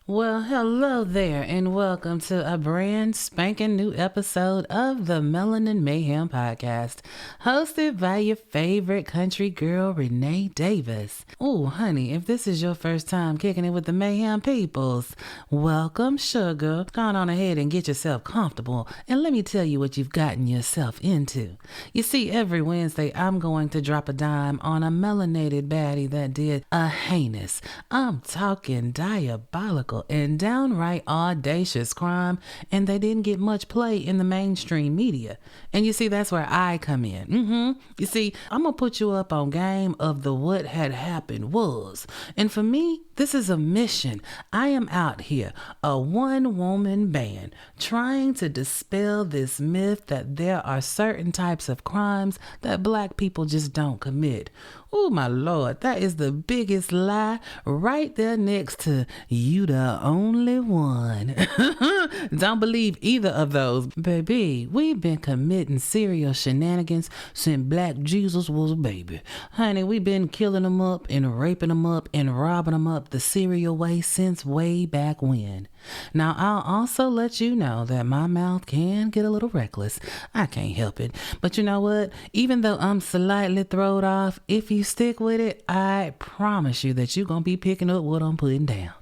Well, hello there, and welcome to a brand spanking new episode of the Melanin Mayhem podcast, hosted by your favorite country girl, Renee Davis. Ooh, honey, if this is your first time kicking it with the Mayhem peoples, welcome, sugar. Go on ahead and get yourself comfortable, and let me tell you what you've gotten yourself into. You see, every Wednesday, I'm going to drop a dime on a melanated baddie that did a heinous, I'm talking diabolical, and downright audacious crime, and they didn't get much play in the mainstream media. And you see, that's where I come in. You see, I'm gonna put you up on game of the what had happened was. And for me, this is a mission. I am out here, a one-woman band, trying to dispel this myth that there are certain types of crimes that black people just don't commit. Oh my Lord, that is the biggest lie right there next to you the only one. Don't believe either of those. Baby, we've been committing serial shenanigans since Black Jesus was a baby. Honey, we've been killing them up and raping them up and robbing them up the serial way since way back when. Now, I'll also let you know that my mouth can get a little reckless. I can't help it. But you know what? Even though I'm slightly thrown off, if you stick with it, I promise you that you're going to be picking up what I'm putting down.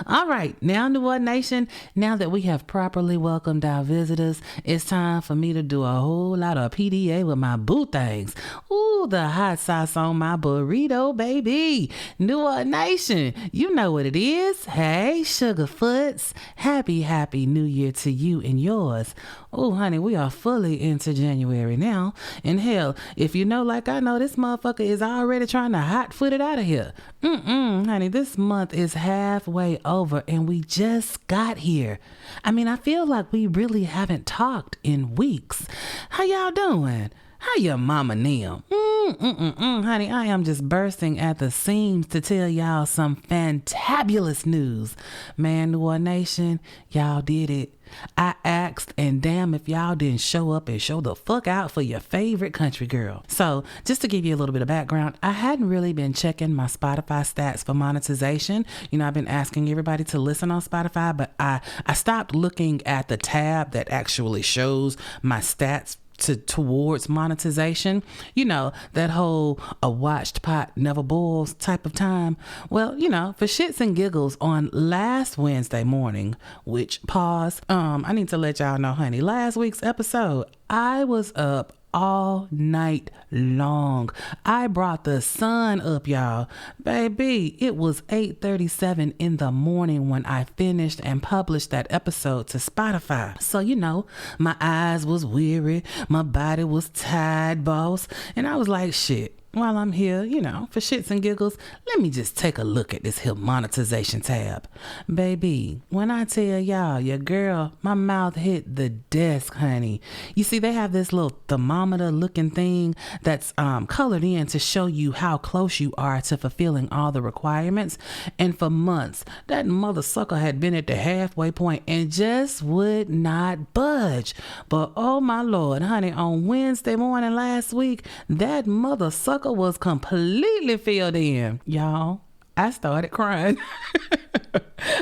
All right, now New Orleans Nation, now that we have properly welcomed our visitors, it's time for me to do a whole lot of PDA with my boo things. Ooh, the hot sauce on my burrito, baby. New Orleans Nation, you know what it is. Hey, Sugarfoots, happy New Year to you and yours. Oh, honey, we are fully into January now. And hell, if you know like I know, this motherfucker is already trying to hot-foot it out of here. Honey, this month is halfway over and we just got here. I mean, I feel like we really haven't talked in weeks. How y'all doing? How your mama Neil? Honey, I am just bursting at the seams to tell y'all some fantabulous news. Man, New Orleans Nation, y'all did it. I asked, and damn if y'all didn't show up and show the fuck out for your favorite country girl. So, just to give you a little bit of background, I hadn't really been checking my Spotify stats for monetization. You know, I've been asking everybody to listen on Spotify, but I stopped looking at the tab that actually shows my stats towards monetization. You know, that whole a watched pot never boils type of time. Well, you know, for shits and giggles, on last Wednesday morning, which I need to let y'all know, honey, last week's episode, I was up all night long. I brought the sun up, y'all. Baby, it was 8:37 in the morning when I finished and published that episode to Spotify. So, you know, my eyes was weary, my body was tired, boss, and I was like, shit. While I'm here, you know, for shits and giggles, let me just take a look at this here monetization tab. Baby, when I tell y'all, your girl, my mouth hit the desk, honey. You see, they have this little thermometer looking thing that's colored in to show you how close you are to fulfilling all the requirements. And for months, that mother sucker had been at the halfway point and just would not budge. But oh my Lord, honey, on Wednesday morning last week, that mother sucker was completely filled in. Y'all, I started crying.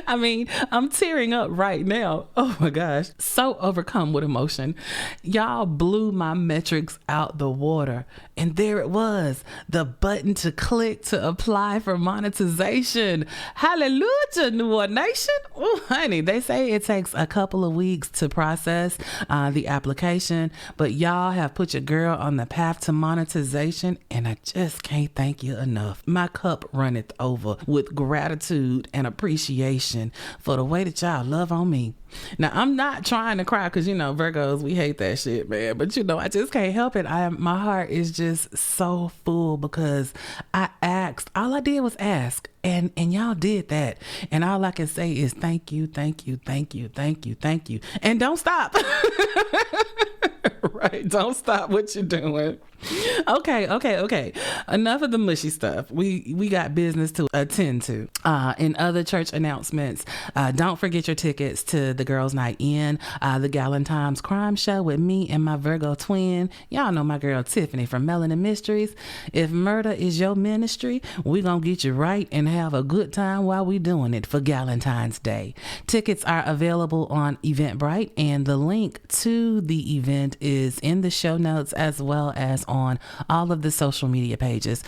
I mean, I'm tearing up right now. Oh my gosh. So overcome with emotion. Y'all blew my metrics out the water. And there it was, the button to click to apply for monetization. Hallelujah, New Orleans Nation. Oh, honey, they say it takes a couple of weeks to process the application, but y'all have put your girl on the path to monetization, and I just can't thank you enough. My cup runneth over with gratitude and appreciation for the way that y'all love on me. Now, I'm not trying to cry because, you know, Virgos, we hate that shit, man. But, you know, I just can't help it. My heart is just so full because I asked. All I did was ask. And y'all did that. And all I can say is thank you, thank you, thank you, thank you, thank you. And don't stop. Right. Don't stop what you're doing. Okay. Enough of the mushy stuff. We got business to attend to. In other church announcements, don't forget your tickets to the Girls Night In, the Galentines crime show with me and my Virgo twin. Y'all know my girl Tiffany from Melanin Mysteries. If murder is your ministry, we gonna get you right and have a good time while we doing it for Galentine's Day. Tickets are available on Eventbrite, and the link to the event is in the show notes as well as on all of the social media pages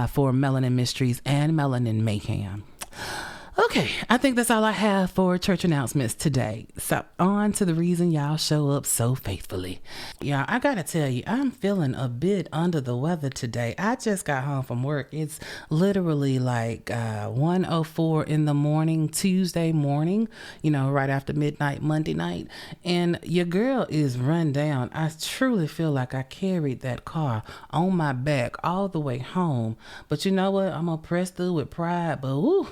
for Melanin Mysteries and Melanin Mayhem. Okay, I think that's all I have for church announcements today. So on to the reason y'all show up so faithfully. Yeah, I gotta tell you, I'm feeling a bit under the weather today. I just got home from work. It's literally like 1:04 in the morning, Tuesday morning, right after midnight, Monday night. And your girl is run down. I truly feel like I carried that car on my back all the way home. But you know what? I'm gonna press through with pride, but woo,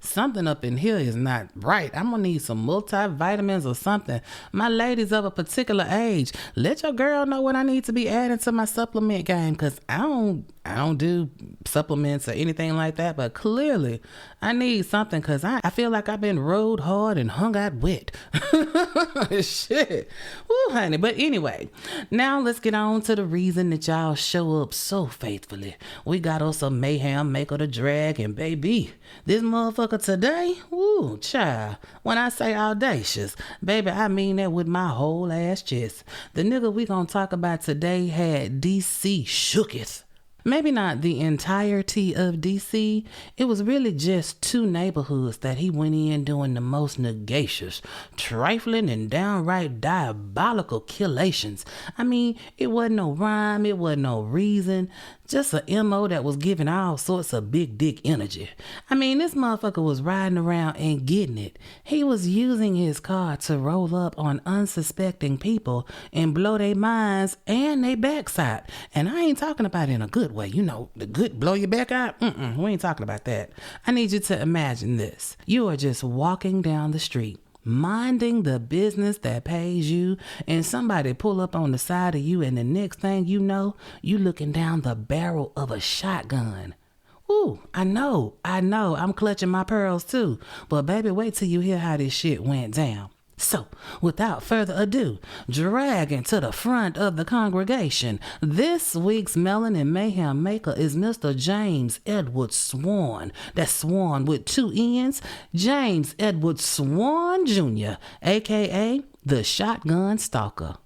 something up in here is not right. I'm gonna need some multivitamins or something. My ladies of a particular age, let your girl know what I need to be adding to my supplement game, because I don't do supplements or anything like that, but clearly I need something, because I feel like I've been rode hard and hung out wet. Shit. Woo, honey. But anyway, now let's get on to the reason that y'all show up so faithfully. We got us a mayhem maker to drag, and baby, this motherfucker today, woo, child. When I say audacious, baby, I mean that with my whole ass chest. The nigga we gonna talk about today had DC shooketh. Maybe not the entirety of DC. It was really just two neighborhoods that he went in doing the most negacious, trifling, and downright diabolical killations. I mean, it wasn't no rhyme, it wasn't no reason. Just a MO that was giving all sorts of big dick energy. I mean, this motherfucker was riding around and getting it. He was using his car to roll up on unsuspecting people and blow their minds and their backside. And I ain't talking about in a good way. The good blow your back out? We ain't talking about that. I need you to imagine this. You are just walking down the street, minding the business that pays you, and somebody pull up on the side of you, and the next thing you know, you looking down the barrel of a shotgun. Ooh, I know, I'm clutching my pearls too, but baby, wait till you hear how this shit went down. So, without further ado, dragging to the front of the congregation, this week's Melanin Mayhem maker is Mr. James Edward Swann. That's Swann with two N's. James Edward Swann Jr., a.k.a. the Shotgun Stalker.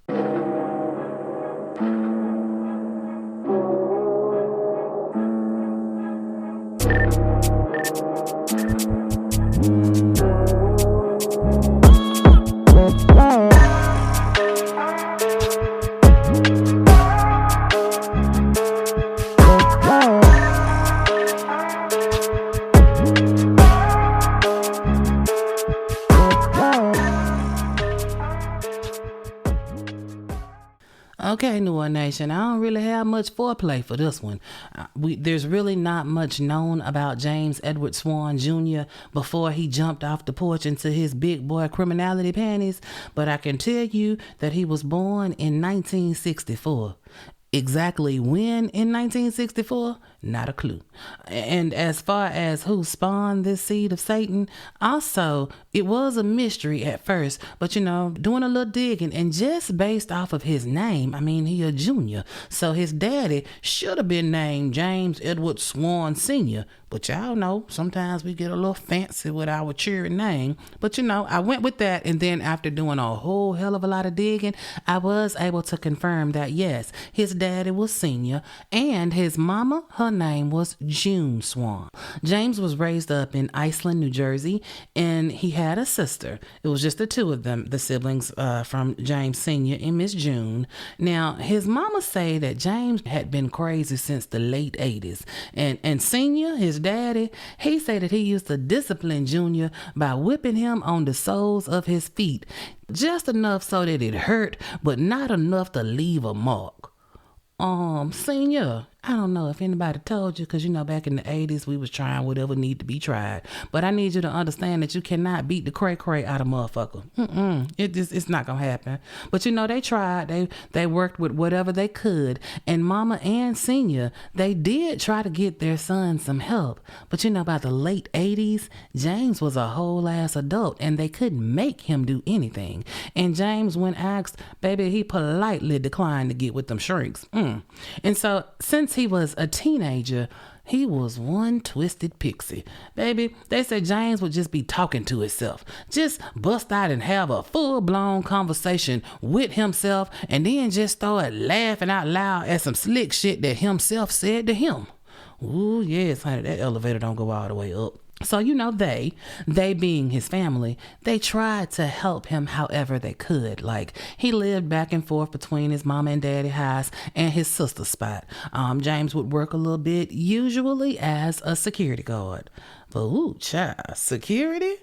Okay, New Orleans Nation, I don't really have much foreplay for this one. There's really not much known about James Edward Swann Jr. before he jumped off the porch into his big boy criminality panties, but I can tell you that he was born in 1964. Exactly when in 1964? Not a clue. And as far as who spawned this seed of Satan, also, it was a mystery at first, but doing a little digging, and just based off of his name, I mean, he a junior, so his daddy should have been named James Edward Swann Sr., but y'all know, sometimes we get a little fancy with our cheery name, but I went with that, and then after doing a whole hell of a lot of digging, I was able to confirm that yes, his daddy was senior, and his mama, her name was June Swann. James was raised up in Iceland, New Jersey, and he had a sister. It was just the two of them, the siblings from James Sr. and Miss June. Now, his mama say that James had been crazy since the late 80s, and Senior, his daddy, he said that he used to discipline Junior by whipping him on the soles of his feet, just enough so that it hurt, but not enough to leave a mark. Senior, I don't know if anybody told you, because you know back in the 80s we was trying whatever need to be tried, but I need you to understand that you cannot beat the cray out of motherfucker. It's not gonna happen. But you know, they tried. They worked with whatever they could, and Mama and Senior, they did try to get their son some help. But you know, by the late 80s, James was a whole ass adult and they couldn't make him do anything. And James, when asked, baby, he politely declined to get with them shrinks. And so since he was a teenager, he was one twisted pixie. Baby, they said James would just be talking to himself. Just bust out and have a full-blown conversation with himself and then just start laughing out loud at some slick shit that himself said to him. Ooh, yes, honey, that elevator don't go all the way up. So, you know, they being his family, they tried to help him however they could. Like, he lived back and forth between his mama and daddy house and his sister's spot. James would work a little bit, usually as a security guard. But, ooh, child, security?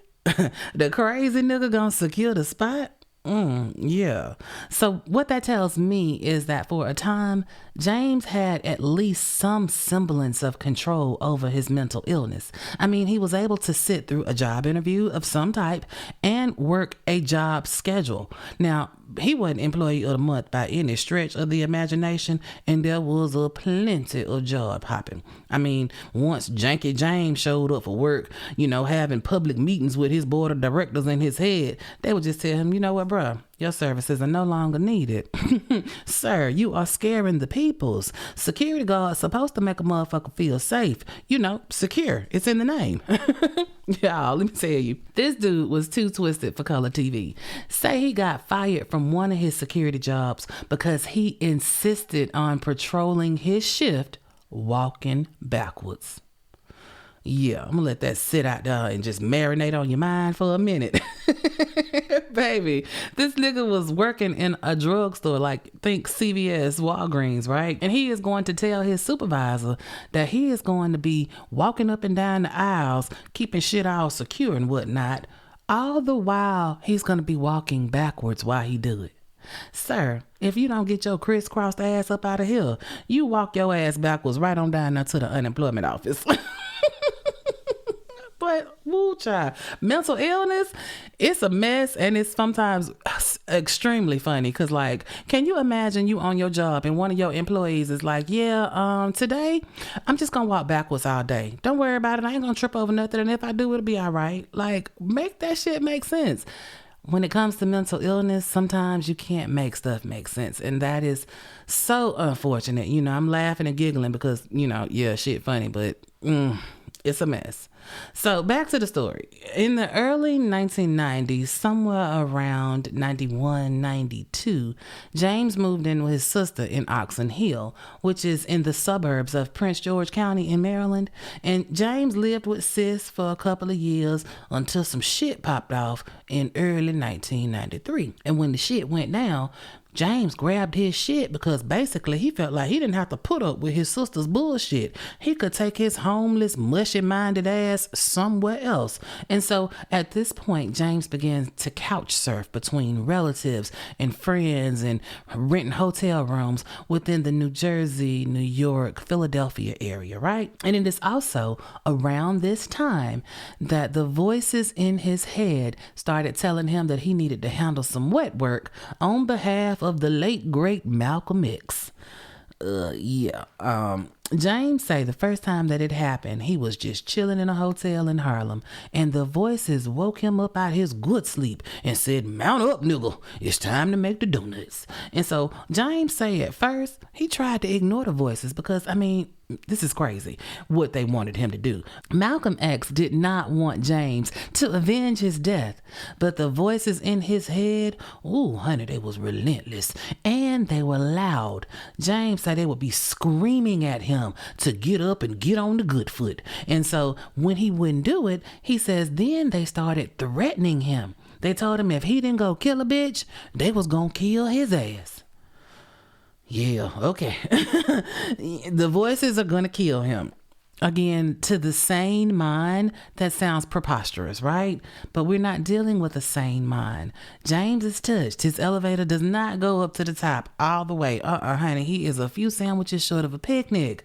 The crazy nigga gonna secure the spot? Yeah. So what that tells me is that for a time, James had at least some semblance of control over his mental illness. I mean, he was able to sit through a job interview of some type and work a job schedule. Now, he wasn't employee of the month by any stretch of the imagination, and there was a plenty of job hopping. I mean, once Janky James showed up for work, you know, having public meetings with his board of directors in his head, they would just tell him, you know what, bruh, your services are no longer needed. Sir, you are scaring the peoples. Security guards supposed to make a motherfucker feel safe. You know, secure. It's in the name. Y'all, let me tell you, this dude was too twisted for color TV. Say he got fired from one of his security jobs because he insisted on patrolling his shift walking backwards. Yeah, I'm gonna let that sit out there and just marinate on your mind for a minute. Baby, this nigga was working in a drugstore, like think CVS, Walgreens, right? And he is going to tell his supervisor that he is going to be walking up and down the aisles, keeping shit all secure and whatnot. All the while, he's going to be walking backwards while he do it. Sir, if you don't get your crisscrossed ass up out of here, you walk your ass backwards right on down there to the unemployment office. But, woo, child, mental illness, it's a mess, and it's sometimes extremely funny. Because, like, can you imagine you on your job and one of your employees is like, yeah, today I'm just gonna walk backwards all day. Don't worry about it. I ain't gonna trip over nothing, and if I do, it'll be all right. Like, make that shit make sense. When it comes to mental illness, sometimes you can't make stuff make sense. And that is so unfortunate. You know, I'm laughing and giggling because, you know, yeah, shit funny, but it's a mess. So back to the story. In the early 1990s, somewhere around 91, 92, James moved in with his sister in Oxon Hill, which is in the suburbs of Prince George County in Maryland. And James lived with sis for a couple of years until some shit popped off in early 1993. And when the shit went down, James grabbed his shit because basically he felt like he didn't have to put up with his sister's bullshit. He could take his homeless, mushy-minded ass somewhere else. And so at this point, James began to couch surf between relatives and friends and renting hotel rooms within the New Jersey, New York, Philadelphia area, right? And it is also around this time that the voices in his head started telling him that he needed to handle some wet work on behalf of the late great Malcolm X. James say the first time that it happened, he was just chilling in a hotel in Harlem, and the voices woke him up out his good sleep and said, "Mount up, nigga, it's time to make the donuts." And so James say at first he tried to ignore the voices because, I mean, this is crazy what they wanted him to do. Malcolm X did not want James to avenge his death, but the voices in his head, ooh, honey, they was relentless and they were loud. James said they would be screaming at him to get up and get on the good foot. And so when he wouldn't do it, he says then they started threatening him. They told him if he didn't go kill a bitch, they was gonna kill his ass. Yeah, okay. The voices are gonna kill him. Again, to the sane mind, that sounds preposterous, right? But we're not dealing with a sane mind. James is touched. His elevator does not go up to the top all the way. Honey, he is a few sandwiches short of a picnic.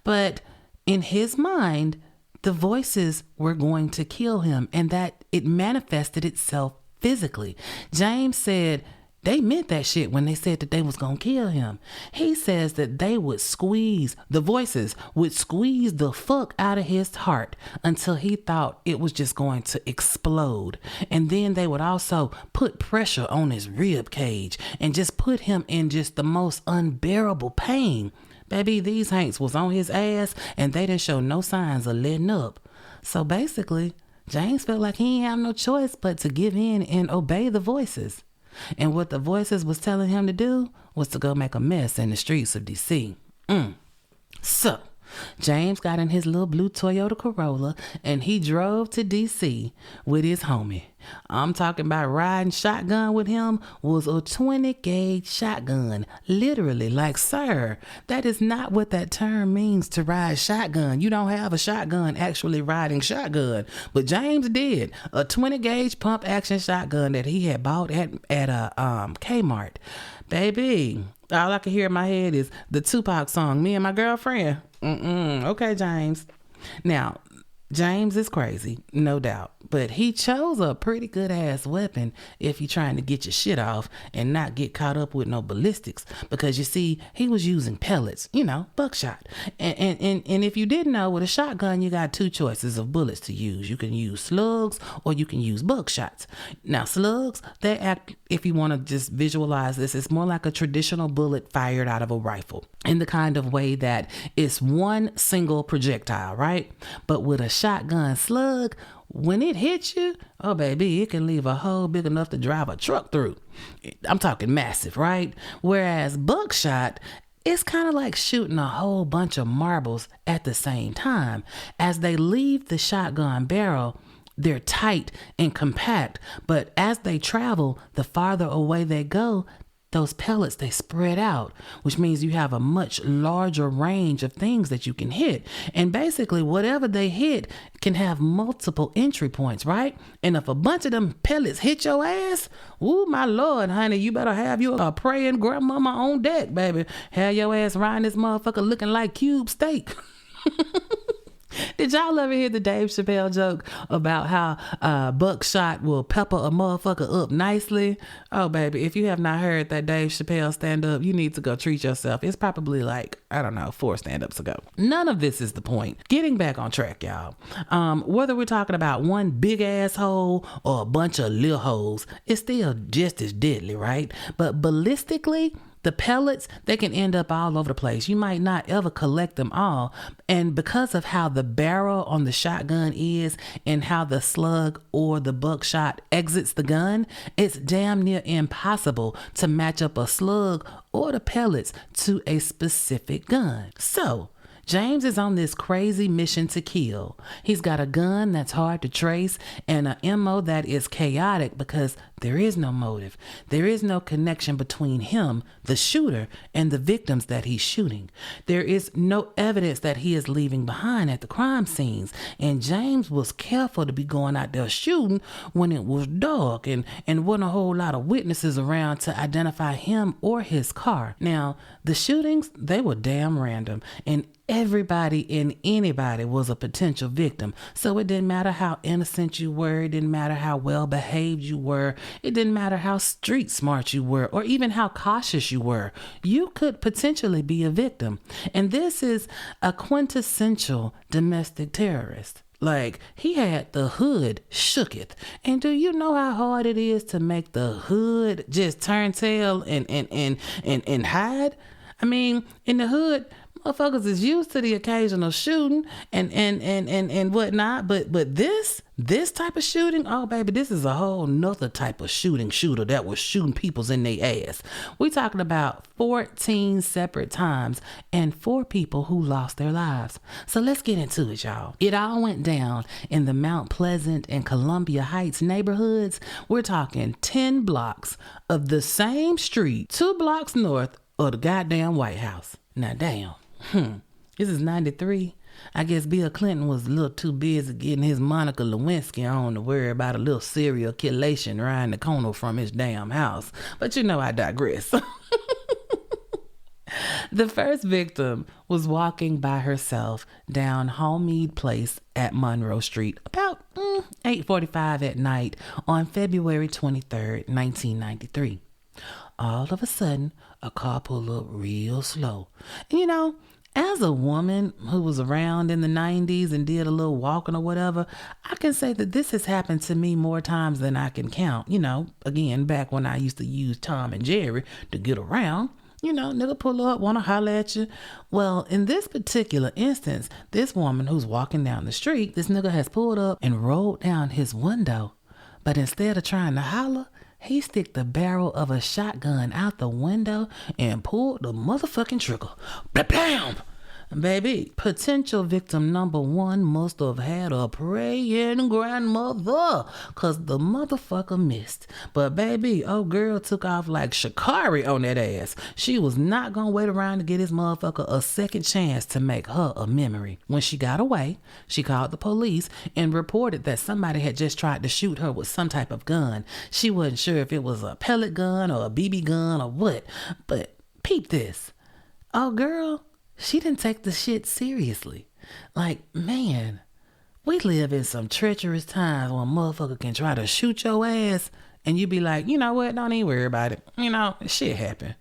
But in his mind, the voices were going to kill him, and that it manifested itself physically. James said they meant that shit when they said that they was gonna kill him. He says that the voices would squeeze the fuck out of his heart until he thought it was just going to explode. And then they would also put pressure on his rib cage and just put him in just the most unbearable pain. Baby, these hanks was on his ass and they didn't show no signs of letting up. So basically, James felt like he ain't have no choice but to give in and obey the voices. And what the voices was telling him to do was to go make a mess in the streets of DC. So, James got in his little blue Toyota Corolla and he drove to DC with his homie. I'm talking about riding shotgun with him was a 20 gauge shotgun. Literally, like, sir, that is not what that term means to ride shotgun. You don't have a shotgun actually riding shotgun. But James did. A 20 gauge pump action shotgun that he had bought at a Kmart. Baby, all I can hear in my head is the Tupac song, Me and My Girlfriend. Okay, James. Now, James is crazy, no doubt, but he chose a pretty good ass weapon if you're trying to get your shit off and not get caught up with no ballistics, because you see, he was using pellets, buckshot. And if you didn't know, with a shotgun, you got two choices of bullets to use. You can use slugs or you can use buckshots. Now, slugs, they act, if you want to just visualize this, it's more like a traditional bullet fired out of a rifle in the kind of way that it's one single projectile, right? But with a shotgun slug, when it hits you, oh baby, it can leave a hole big enough to drive a truck through. I'm talking massive, right? Whereas buckshot, it's kind of like shooting a whole bunch of marbles at the same time. As they leave the shotgun barrel, they're tight and compact, but as they travel, the farther away they go, those pellets, they spread out, which means you have a much larger range of things that you can hit. And basically, whatever they hit can have multiple entry points, right? And if a bunch of them pellets hit your ass, ooh, my Lord, honey, you better have you a praying grandmama on deck, baby. Have your ass riding this motherfucker looking like cube steak. Did y'all ever hear the Dave Chappelle joke about how buckshot will pepper a motherfucker up nicely? Oh, baby, if you have not heard that Dave Chappelle stand up, you need to go treat yourself. It's probably like, 4 stand-ups ago. None of this is the point. Getting back on track, y'all. Whether we're talking about one big asshole or a bunch of little holes, it's still just as deadly, right? But ballistically, the pellets, they can end up all over the place. You might not ever collect them all. And because of how the barrel on the shotgun is and how the slug or the buckshot exits the gun, it's damn near impossible to match up a slug or the pellets to a specific gun. So, James is on this crazy mission to kill. He's got a gun that's hard to trace and an MO that is chaotic because there is no motive. There is no connection between him, the shooter, and the victims that he's shooting. There is no evidence that he is leaving behind at the crime scenes. And James was careful to be going out there shooting when it was dark and wasn't a whole lot of witnesses around to identify him or his car. Now, the shootings, they were damn random, and everybody and anybody was a potential victim. So it didn't matter how innocent you were. It didn't matter how well behaved you were. It didn't matter how street smart you were or even how cautious you were. You could potentially be a victim. And this is a quintessential domestic terrorist. Like, he had the hood shooketh. And do you know how hard it is to make the hood just turn tail and hide? I mean, in the hood, motherfuckers is used to the occasional shooting and whatnot, but this type of shooting, oh baby, this is a whole nother type of shooter that was shooting peoples in their ass. We talking about 14 separate times and 4 people who lost their lives. So let's get into it, y'all. It all went down in the Mount Pleasant and Columbia Heights neighborhoods. We're talking 10 blocks of the same street, 2 blocks north of the goddamn White House. Now damn. This is 93. I guess Bill Clinton was a little too busy getting his Monica Lewinsky on to worry about a little serial killation around the corner from his damn house. But I digress. The first victim was walking by herself down Homemead Place at Monroe Street about 8:45 at night on February 23rd, 1993. All of a sudden, a car pulled up real slow. And as a woman who was around in the 90s and did a little walking or whatever, I can say that this has happened to me more times than I can count. Again, back when I used to use Tom and Jerry to get around. Nigga pull up, want to holler at you. Well, in this particular instance, this woman who's walking down the street, this nigga has pulled up and rolled down his window. But instead of trying to holler, he stick the barrel of a shotgun out the window and pulled the motherfucking trigger. Blam! Baby, potential victim number one must have had a praying grandmother, cause the motherfucker missed. But baby, old girl took off like Shikari on that ass. She was not gonna wait around to get this motherfucker a second chance to make her a memory. When she got away, she called the police and reported that somebody had just tried to shoot her with some type of gun. She wasn't sure if it was a pellet gun or a BB gun or what, but peep this. Oh girl, she didn't take the shit seriously. Like, man, we live in some treacherous times when a motherfucker can try to shoot your ass and you be like, you know what, don't even worry about it. Shit happened.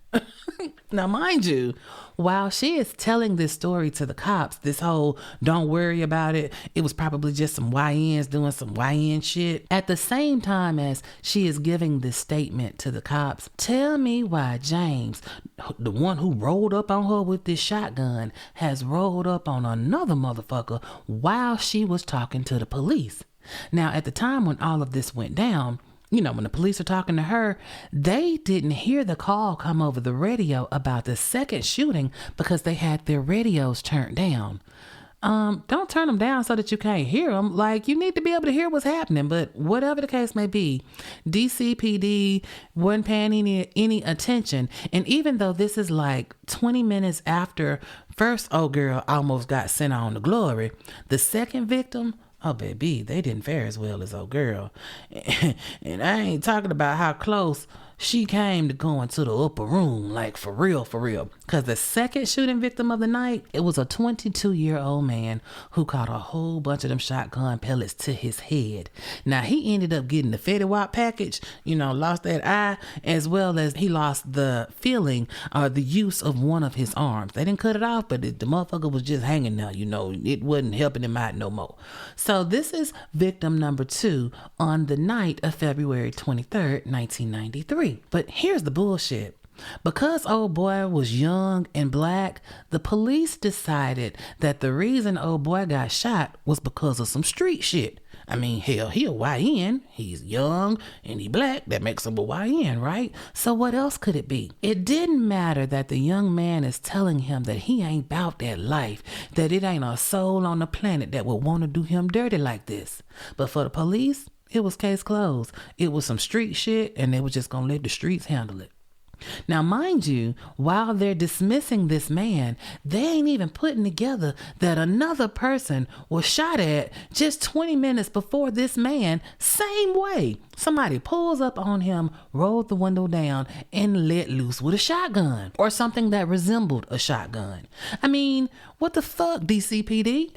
Now, mind you, while she is telling this story to the cops, this whole don't worry about it, it was probably just some YNs doing some YN shit. At the same time as she is giving this statement to the cops, tell me why James, the one who rolled up on her with this shotgun, has rolled up on another motherfucker while she was talking to the police. Now, at the time when all of this went down, when the police are talking to her, they didn't hear the call come over the radio about the second shooting because they had their radios turned down. Don't turn them down so that you can't hear them. Like, you need to be able to hear what's happening. But whatever the case may be, DCPD wasn't paying any attention. And even though this is like 20 minutes after first old girl almost got sent on to glory, the second victim, oh, baby, they didn't fare as well as old girl. And I ain't talking about how close she came to going to the upper room, like for real. Because the second shooting victim of the night, it was a 22-year-old man who caught a whole bunch of them shotgun pellets to his head. Now, he ended up getting the Fetty Wap package, lost that eye, as well as he lost the feeling or the use of one of his arms. They didn't cut it off, but the motherfucker was just hanging there, it wasn't helping him out no more. So this is victim number 2 on the night of February 23rd, 1993. But here's the bullshit. Because old boy was young and black, the police decided that the reason old boy got shot was because of some street shit. I mean, hell, he a YN. He's young and he black. That makes him a YN, right? So what else could it be? It didn't matter that the young man is telling him that he ain't about that life, that it ain't a soul on the planet that would want to do him dirty like this. But for the police, it was case closed. It was some street shit and they were just going to let the streets handle it. Now, mind you, while they're dismissing this man, they ain't even putting together that another person was shot at just 20 minutes before this man, same way. Somebody pulls up on him, rolled the window down, and let loose with a shotgun or something that resembled a shotgun. I mean, what the fuck, DCPD?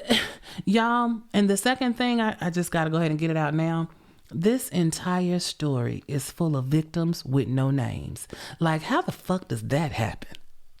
Y'all, and the second thing, I just got to go ahead and get it out now. This entire story is full of victims with no names. Like, how the fuck does that happen?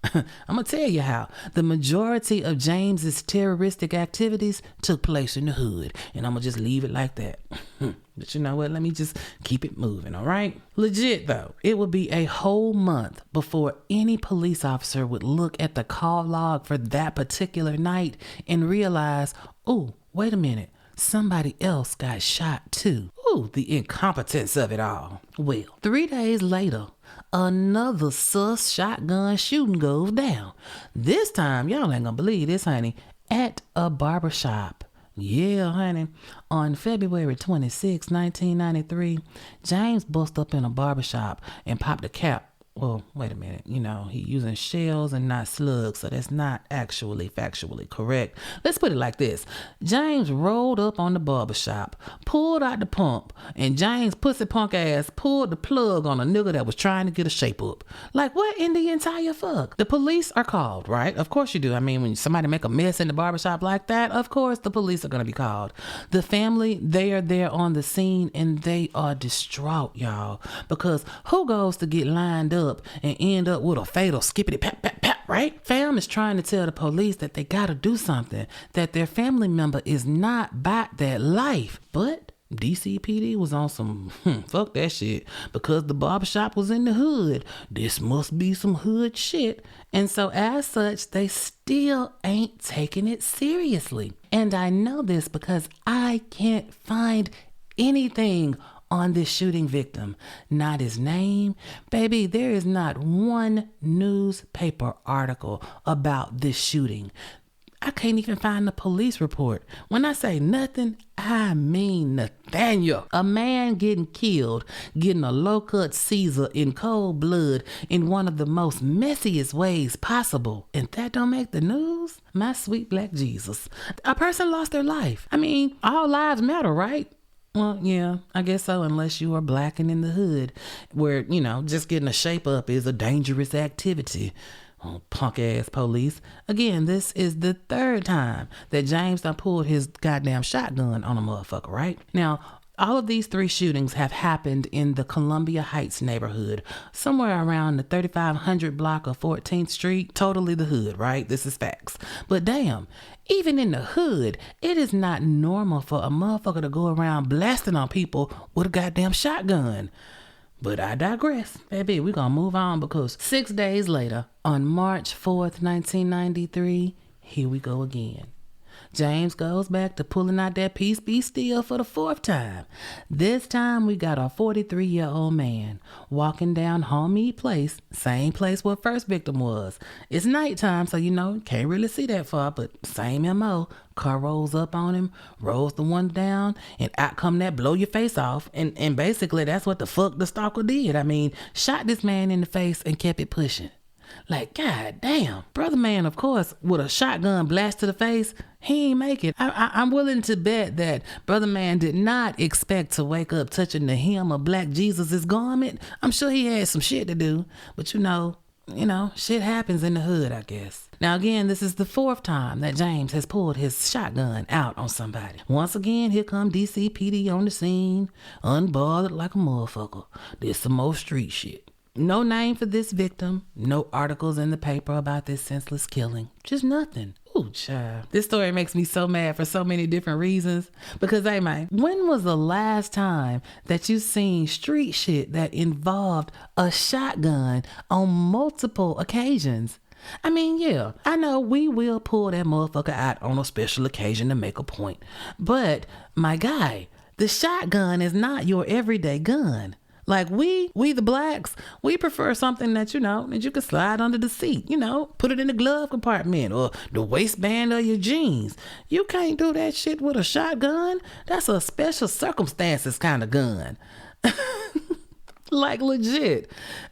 I'm going to tell you how. The majority of James's terroristic activities took place in the hood. And I'm going to just leave it like that. But you know what? Let me just keep it moving, all right? Legit, though, it would be a whole month before any police officer would look at the call log for that particular night and realize, oh, wait a minute. Somebody else got shot too. Ooh, the incompetence of it all. Well, 3 days later, another sus shotgun shooting goes down. This time, y'all ain't gonna believe this, honey, at a barbershop. Yeah, honey. On February 26, 1993, James bust up in a barbershop and popped a cap well, wait a minute, he using shells and not slugs, so that's not actually factually correct. Let's put it like this. James rolled up on the barbershop, pulled out the pump, and James' pussy punk ass pulled the plug on a nigga that was trying to get a shape up. Like, what in the entire fuck? The police are called, right? Of course you do. I mean, when somebody make a mess in the barbershop like that, of course the police are going to be called. The family, they are there on the scene, and they are distraught, y'all, because who goes to get lined up and end up with a fatal skippity pap pap pap, right? Fam is trying to tell the police that they gotta do something, that their family member is not about that life. But DCPD was on some fuck that shit, because the barbershop was in the hood. This must be some hood shit. And so as such, they still ain't taking it seriously. And I know this because I can't find anything on this shooting victim. Not his name. Baby, there is not one newspaper article about this shooting. I can't even find the police report. When I say nothing, I mean Nathaniel. A man getting killed, getting a low-cut Caesar in cold blood in one of the most messiest ways possible. And that don't make the news? My sweet black Jesus. A person lost their life. I mean, all lives matter, right? Well, yeah, I guess so, unless you are black and in the hood, where, just getting a shape up is a dangerous activity. Oh, punk ass police. Again, this is the third time that James done pulled his goddamn shotgun on a motherfucker, right? Now, all of these 3 shootings have happened in the Columbia Heights neighborhood, somewhere around the 3500 block of 14th Street. Totally the hood, right? This is facts. But damn, even in the hood, it is not normal for a motherfucker to go around blasting on people with a goddamn shotgun. But I digress. Baby, we're gonna move on, because 6 days later, on March 4th, 1993, here we go again. James goes back to pulling out that peace be still for the 4th time. This time we got a 43-year-old man walking down Homey Place, same place where first victim was. It's nighttime, so can't really see that far, but same MO. Car rolls up on him, rolls the one down, and out come that blow your face off. And basically that's what the fuck the stalker did. I mean, shot this man in the face and kept it pushing. Like, god damn. Brother man, of course, with a shotgun blast to the face, he ain't make it. I'm willing to bet that brother man did not expect to wake up touching the hem of black Jesus' garment. I'm sure he had some shit to do. But shit happens in the hood, I guess. Now again, this is the 4th time that James has pulled his shotgun out on somebody. Once again, here come DCPD on the scene, unbothered like a motherfucker. There's some more street shit. No name for this victim, no articles in the paper about this senseless killing, just nothing. Ooh, child. This story makes me so mad for so many different reasons. Because, hey man, when was the last time that you seen street shit that involved a shotgun on multiple occasions? I mean, yeah, I know we will pull that motherfucker out on a special occasion to make a point. But, my guy, the shotgun is not your everyday gun. Like we the blacks, we prefer something that, that you can slide under the seat, put it in the glove compartment or the waistband of your jeans. You can't do that shit with a shotgun. That's a special circumstances kind of gun. Like legit.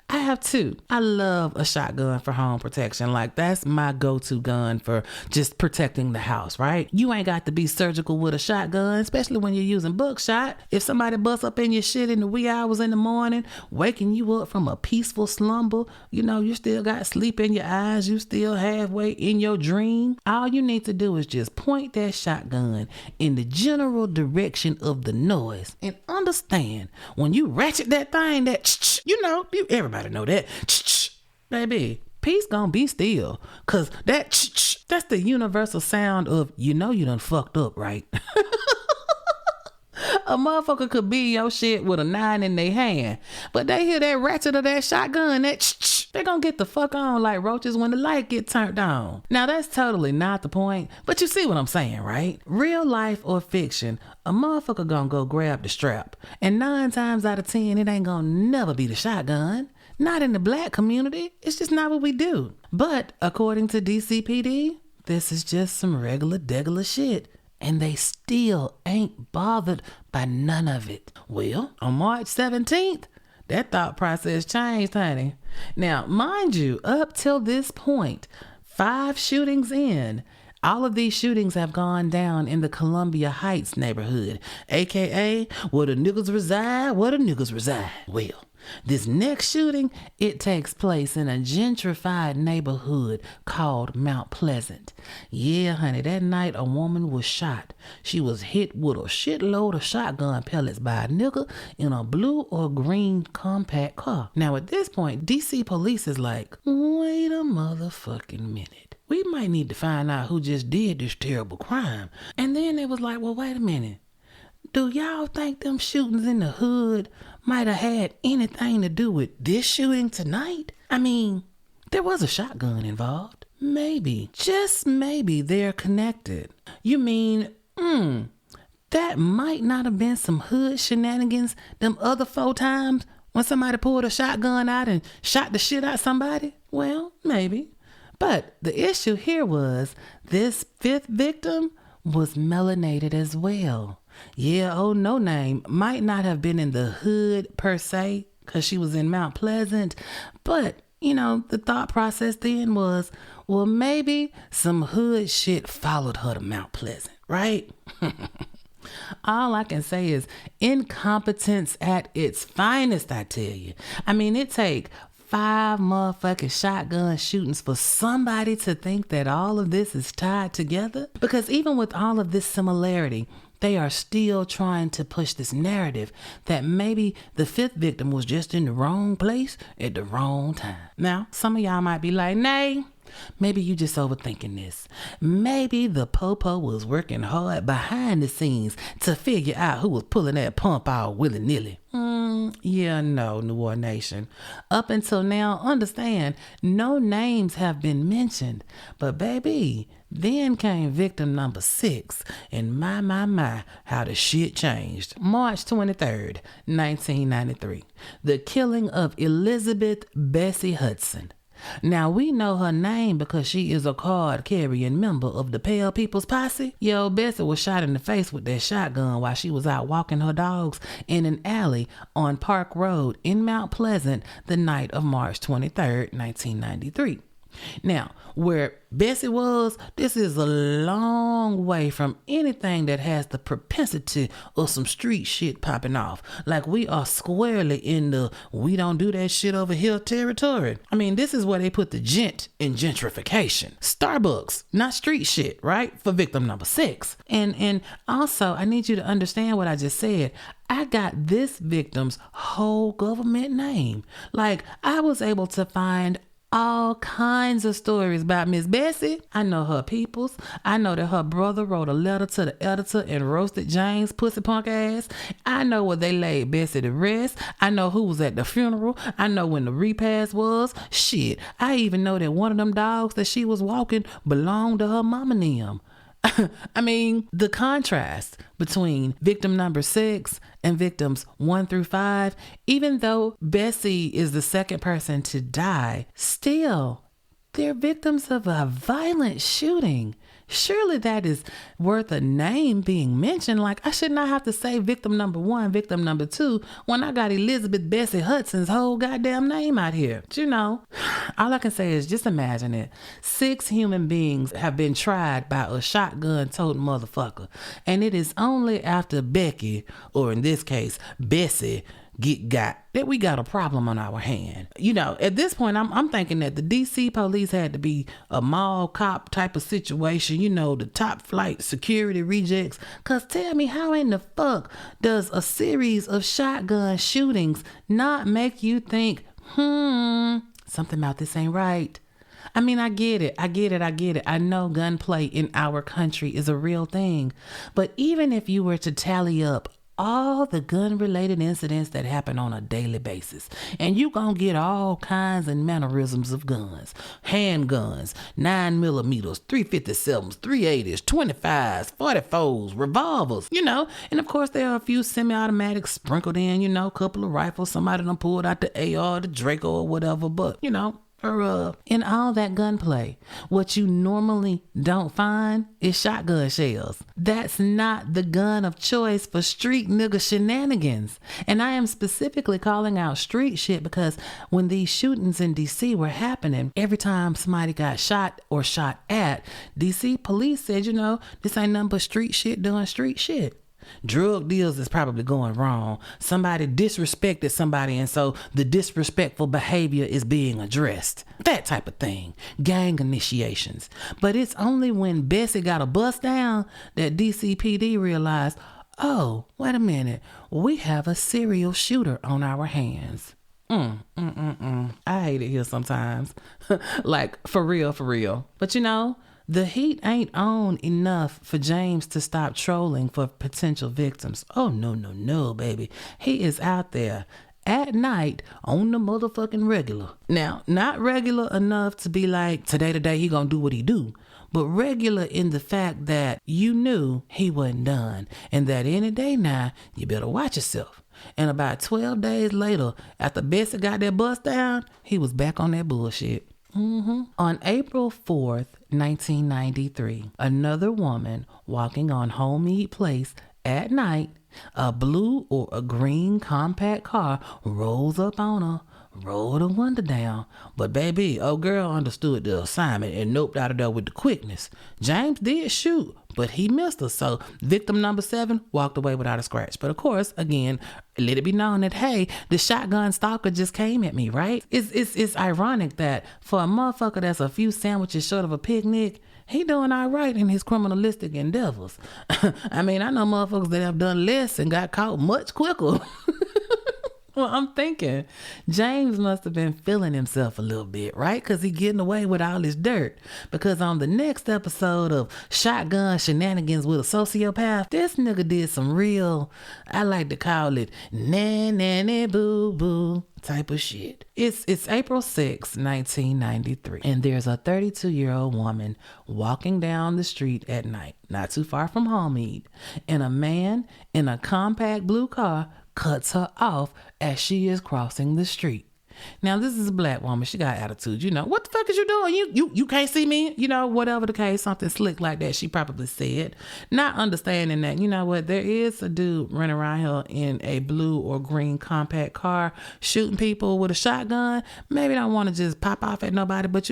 I have 2. I love a shotgun for home protection. Like that's my go-to gun for just protecting the house, right? You ain't got to be surgical with a shotgun, especially when you're using buckshot. If somebody busts up in your shit in the wee hours in the morning, waking you up from a peaceful slumber, you still got sleep in your eyes, you still halfway in your dream. All you need to do is just point that shotgun in the general direction of the noise and understand when you ratchet that thing, that everybody know that. Baby, peace gonna be still. Cause that's the universal sound of you done fucked up, right? A motherfucker could be your shit with a 9 in their hand, but they hear that ratchet of that shotgun, they gonna get the fuck on like roaches when the light get turned on. Now that's totally not the point, but you see what I'm saying, right? Real life or fiction, a motherfucker gonna go grab the strap, and 9 times out of 10, it ain't gonna never be the shotgun. Not in the black community. It's just not what we do. But according to DCPD, this is just some regular shit. And they still ain't bothered by none of it. Well, on March 17th, that thought process changed, honey. Now, mind you, up till this point, 5 shootings in, all of these shootings have gone down in the Columbia Heights neighborhood, aka where the niggas reside, Well, this next shooting, it takes place in a gentrified neighborhood called Mount Pleasant. Yeah, honey, that night a woman was shot. She was hit with a shitload of shotgun pellets by a nigga in a blue or green compact car. Now at this point, DC police is like, wait a motherfucking minute. We might need to find out who just did this terrible crime. And then they was like, well, wait a minute. Do y'all think them shootings in the hood might have had anything to do with this shooting tonight? I mean, there was a shotgun involved. Maybe, just maybe they're connected. You mean, that might not have been some hood shenanigans them other 4 times when somebody pulled a shotgun out and shot the shit out somebody? Well, maybe. But the issue here was this 5th victim was melanated as well. Yeah, old No Name might not have been in the hood per se because she was in Mount Pleasant. But, the thought process then was, well, maybe some hood shit followed her to Mount Pleasant, right? All I can say is incompetence at its finest, I tell you. I mean, it take 5 motherfucking shotgun shootings for somebody to think that all of this is tied together. Because even with all of this similarity, they are still trying to push this narrative that maybe the 5th victim was just in the wrong place at the wrong time. Now, some of y'all might be like, nay, maybe you just overthinking this. Maybe the popo was working hard behind the scenes to figure out who was pulling that pump out willy-nilly. Yeah, no, New Orleans Nation. Up until now, understand, no names have been mentioned. But baby, then came victim number 6. And my, how the shit changed. March 23rd, 1993. The killing of Elizabeth Bessie Hudson. Now, we know her name because she is a card-carrying member of the Pale People's Posse. Yo, Bessie was shot in the face with that shotgun while she was out walking her dogs in an alley on Park Road in Mount Pleasant the night of March 23rd, 1993. Now, where Bessie was, this is a long way from anything that has the propensity of some street shit popping off. Like we are squarely in the we don't do that shit over here territory. I mean, this is where they put the gent in gentrification. Starbucks, not street shit, right? For victim number 6. And also, I need you to understand what I just said. I got this victim's whole government name. Like, I was able to find all kinds of stories about Miss Bessie. I know her peoples. I know that her brother wrote a letter to the editor and roasted James pussy punk ass. I know where they laid Bessie to rest. I know who was at the funeral. I know when the repast was. Shit, I even know that one of them dogs that she was walking belonged to her mama and them. I mean, the contrast between victim number 6 and victims 1 through 5, even though Bessie is the second person to die, still, they're victims of a violent shooting. Surely that is worth a name being mentioned. Like, I should not have to say victim number 1, victim number 2, when I got Elizabeth Bessie Hudson's whole goddamn name out here. But all I can say is just imagine it. 6 human beings have been tried by a shotgun-toting motherfucker. And it is only after Becky, or in this case, Bessie, got that we got a problem on our hand. At this point, I'm thinking that the DC police had to be a mall cop type of situation, the top flight security rejects. Cause tell me, how in the fuck does a series of shotgun shootings not make you think, something about this ain't right? I mean, I get it. I know gunplay in our country is a real thing. But even if you were to tally up all the gun-related incidents that happen on a daily basis, and you gonna get all kinds and mannerisms of guns, handguns, 9mm, 357s, 380s, 25s, 44s, revolvers, and of course there are a few semi-automatics sprinkled in, a couple of rifles, somebody done pulled out the AR, the Draco or whatever, but In all that gunplay, what you normally don't find is shotgun shells. That's not the gun of choice for street nigga shenanigans. And I am specifically calling out street shit because when these shootings in DC were happening, every time somebody got shot or shot at, DC police said, this ain't nothing but street shit doing street shit. Drug deals is probably going wrong. Somebody disrespected somebody, and so the disrespectful behavior is being addressed. That type of thing. Gang initiations. But it's only when Bessie got a bust down that DCPD realized, oh, wait a minute, we have a serial shooter on our hands. I hate it here sometimes. Like, for real. But the heat ain't on enough for James to stop trolling for potential victims. Oh, no, baby. He is out there at night on the motherfucking regular. Now, not regular enough to be like, today he gonna do what he do, but regular in the fact that you knew he wasn't done, and that any day now, you better watch yourself. And about 12 days later, after Bessie got that bust down, he was back on that bullshit. On April 4th, 1993, another woman walking on Homemeade Place at night, a blue or a green compact car rolls up on her, rolled the window down. But baby, old girl understood the assignment and noped out of there with the quickness. James did shoot, but he missed her. So victim number 7 walked away without a scratch. But of course, again, let it be known that, hey, the shotgun stalker just came at me, right? It's ironic that for a motherfucker that's a few sandwiches short of a picnic, he doing all right in his criminalistic endeavors. I mean, I know motherfuckers that have done less and got caught much quicker. Well, I'm thinking James must have been feeling himself a little bit, right? Because he getting away with all this dirt. Because on the next episode of Shotgun Shenanigans with a Sociopath, this nigga did some real, I like to call it, nanny boo boo type of shit. It's April 6, 1993, and there's a 32-year-old woman walking down the street at night, not too far from Homemeade, and a man in a compact blue car cuts her off as she is crossing the street. Now, this is a black woman. She got attitude. What the fuck is you doing? You can't see me? Whatever the case, something slick like that, she probably said. Not understanding that, there is a dude running around here in a blue or green compact car shooting people with a shotgun. Maybe don't want to just pop off at nobody, but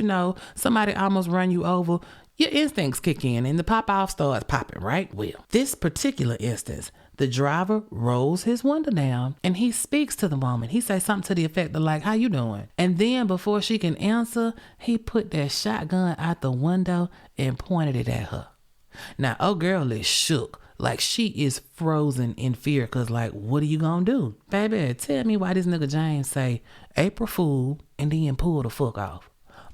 somebody almost run you over. Your instincts kick in and the pop off starts popping, right? Well, this particular instance, the driver rolls his window down and he speaks to the woman. He says something to the effect of like, how you doing? And then before she can answer, he put that shotgun out the window and pointed it at her. Now, old girl is shook. Like she is frozen in fear because like, what are you gonna do? Baby, tell me why this nigga James say April Fool and then pull the fuck off.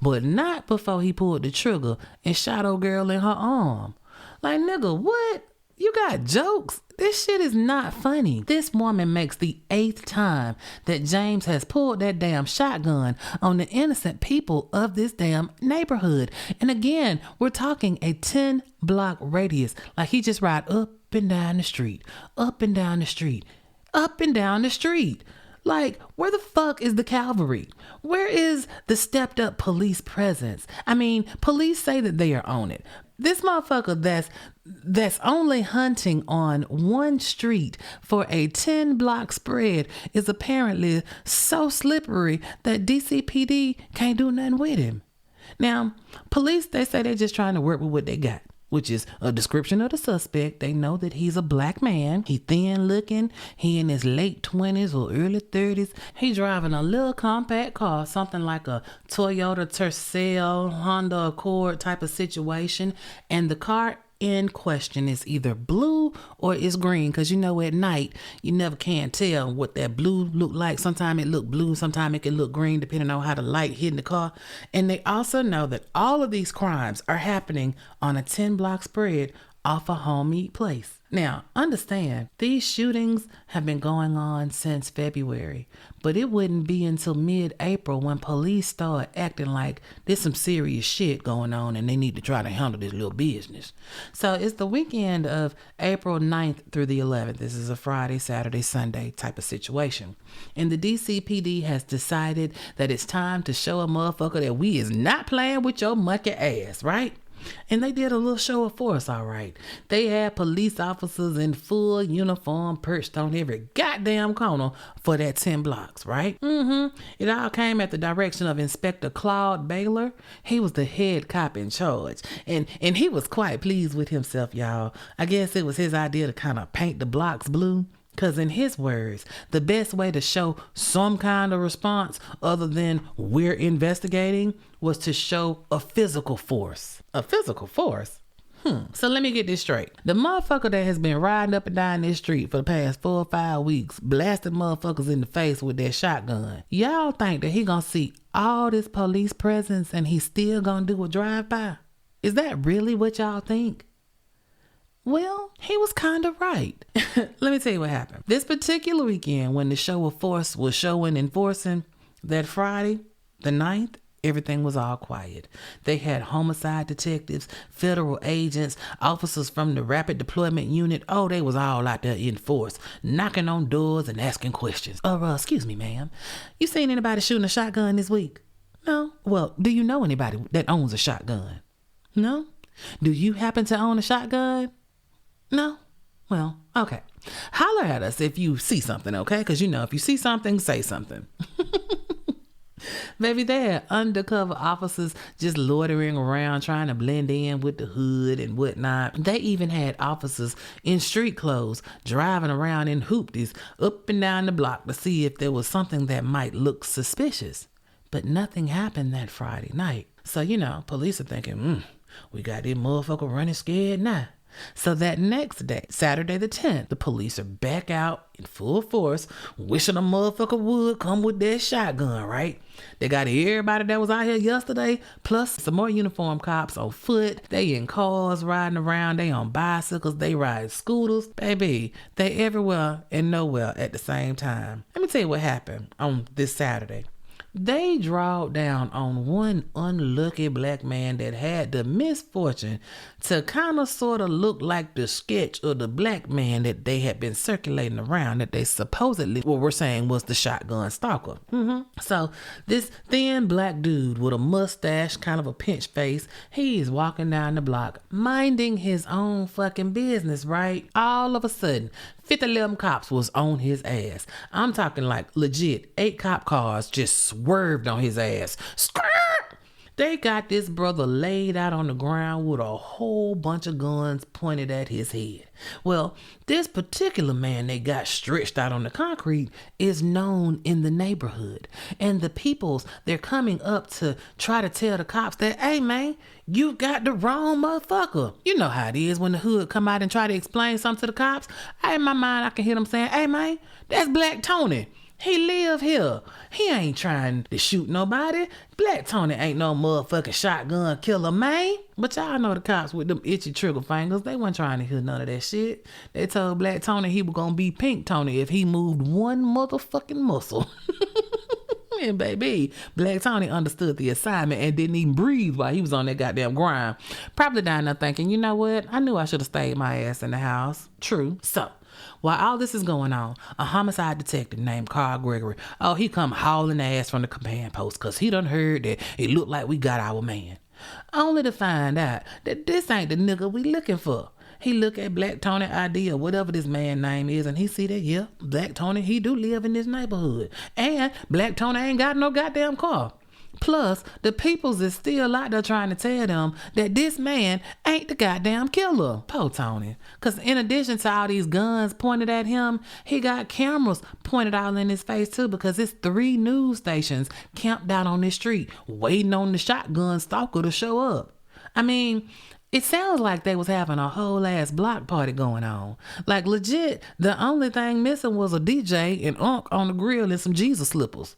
But not before he pulled the trigger and shot old girl in her arm. Like, nigga, what? You got jokes? This shit is not funny. This woman makes the 8th time that James has pulled that damn shotgun on the innocent people of this damn neighborhood. And again, we're talking a 10-block radius. Like he just ride up and down the street, up and down the street, up and down the street. Like, where the fuck is the cavalry? Where is the stepped up police presence? I mean, police say that they are on it. This motherfucker that's only hunting on one street for a 10-block spread is apparently so slippery that DCPD can't do nothing with him. Now, police, they say they're just trying to work with what they got, which is a description of the suspect. They know that he's a black man. He thin looking. He in his late 20s or early 30s. He driving a little compact car, something like a Toyota Tercel, Honda Accord type of situation. And the car in question is either blue or it's green, because at night you never can tell what that blue look like. Sometimes it look blue, sometimes it can look green depending on how the light hitting the car. And they also know that all of these crimes are happening on a 10-block spread off a Homemeade Place. Now, understand, these shootings have been going on since February, but it wouldn't be until mid-April when police start acting like there's some serious shit going on and they need to try to handle this little business. So it's the weekend of April 9th through the 11th. This is a Friday, Saturday, Sunday type of situation. And the DCPD has decided that it's time to show a motherfucker that we is not playing with your monkey ass, right? And they did a little show of force, all right. They had police officers in full uniform perched on every goddamn corner for that 10 blocks, right? It all came at the direction of Inspector Claude Baylor. He was the head cop in charge. And he was quite pleased with himself, y'all. I guess it was his idea to kind of paint the blocks blue. Because in his words, the best way to show some kind of response other than we're investigating was to show a physical force. A physical force? So let me get this straight. The motherfucker that has been riding up and down this street for the past 4 or 5 weeks, blasting motherfuckers in the face with that shotgun. Y'all think that he gonna see all this police presence and he still gonna do a drive-by? Is that really what y'all think? Well, he was kind of right. Let me tell you what happened. This particular weekend, when the show of force was enforcing, that Friday, the 9th, everything was all quiet. They had homicide detectives, federal agents, officers from the rapid deployment unit. Oh, they was all out there in force, knocking on doors and asking questions. Excuse me, ma'am. You seen anybody shooting a shotgun this week? No. Well, do you know anybody that owns a shotgun? No. Do you happen to own a shotgun? No? Well, okay. Holler at us if you see something, okay? Because, if you see something, say something. Baby, they had undercover officers just loitering around trying to blend in with the hood and whatnot. They even had officers in street clothes driving around in hoopties up and down the block to see if there was something that might look suspicious. But nothing happened that Friday night. So, police are thinking, we got this motherfucker running scared now. So that next day, Saturday the 10th, the police are back out in full force, wishing a motherfucker would come with their shotgun, right? They got everybody that was out here yesterday, plus some more uniformed cops on foot. They in cars riding around. They on bicycles. They ride scooters. Baby, they everywhere and nowhere at the same time. Let me tell you what happened on this Saturday. They drawed down on one unlucky black man that had the misfortune to kind of sort of look like the sketch of the black man that they had been circulating around that they supposedly were saying was the Shotgun Stalker. So this thin black dude with a mustache, kind of a pinched face, he is walking down the block, minding his own fucking business, right? All of a sudden, 50 cops was on his ass. I'm talking like legit 8 cop cars just swerved on his ass. Skirt! They got this brother laid out on the ground with a whole bunch of guns pointed at his head. Well, this particular man they got stretched out on the concrete is known in the neighborhood. And the peoples, they're coming up to try to tell the cops that, hey man, you got the wrong motherfucker. You know how it is when the hood come out and try to explain something to the cops. In my mind, I can hear them saying, hey man, that's Black Tony. He live here. He ain't trying to shoot nobody. Black Tony ain't no motherfucking shotgun killer, man. But y'all know the cops with them itchy trigger fingers. They wasn't trying to hear none of that shit. They told Black Tony he was gonna be Pink Tony if he moved one motherfucking muscle. And baby, Black Tony understood the assignment and didn't even breathe while he was on that goddamn grind. Probably down there thinking, you know what? I knew I should have stayed my ass in the house. True. So, while all this is going on, a homicide detective named Carl Gregory, he come hauling ass from the command post because he done heard that it looked like we got our man. Only to find out that this ain't the nigga we looking for. He look at Black Tony ID or whatever this man name is and he see that, Black Tony, he do live in this neighborhood. And Black Tony ain't got no goddamn car. Plus, the peoples is still out there trying to tell them that this man ain't the goddamn killer. Poor Tony. Because in addition to all these guns pointed at him, he got cameras pointed all in his face too because it's 3 news stations camped out on this street waiting on the Shotgun Stalker to show up. I mean, it sounds like they was having a whole ass block party going on. Like legit, the only thing missing was a DJ and Unc on the grill and some Jesus slippers.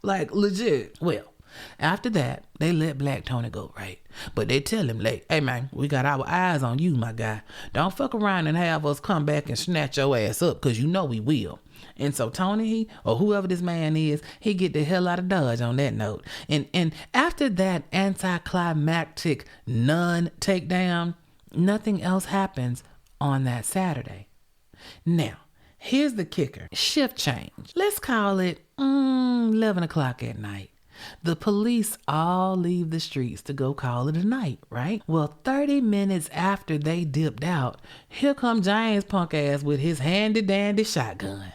Like legit. Well, After that, they let Black Tony go, right? But they tell him, like, hey man, we got our eyes on you, my guy. Don't fuck around and have us come back and snatch your ass up, because you know we will. And so Tony, or whoever this man is, he get the hell out of Dodge on that note. And after that anticlimactic nun takedown, nothing else happens on that Saturday. Now, here's the kicker. Shift change. Let's call it 11 o'clock at night. The police all leave the streets to go call it a night, right? Well, 30 minutes after they dipped out, here come James punk ass with his handy dandy shotgun.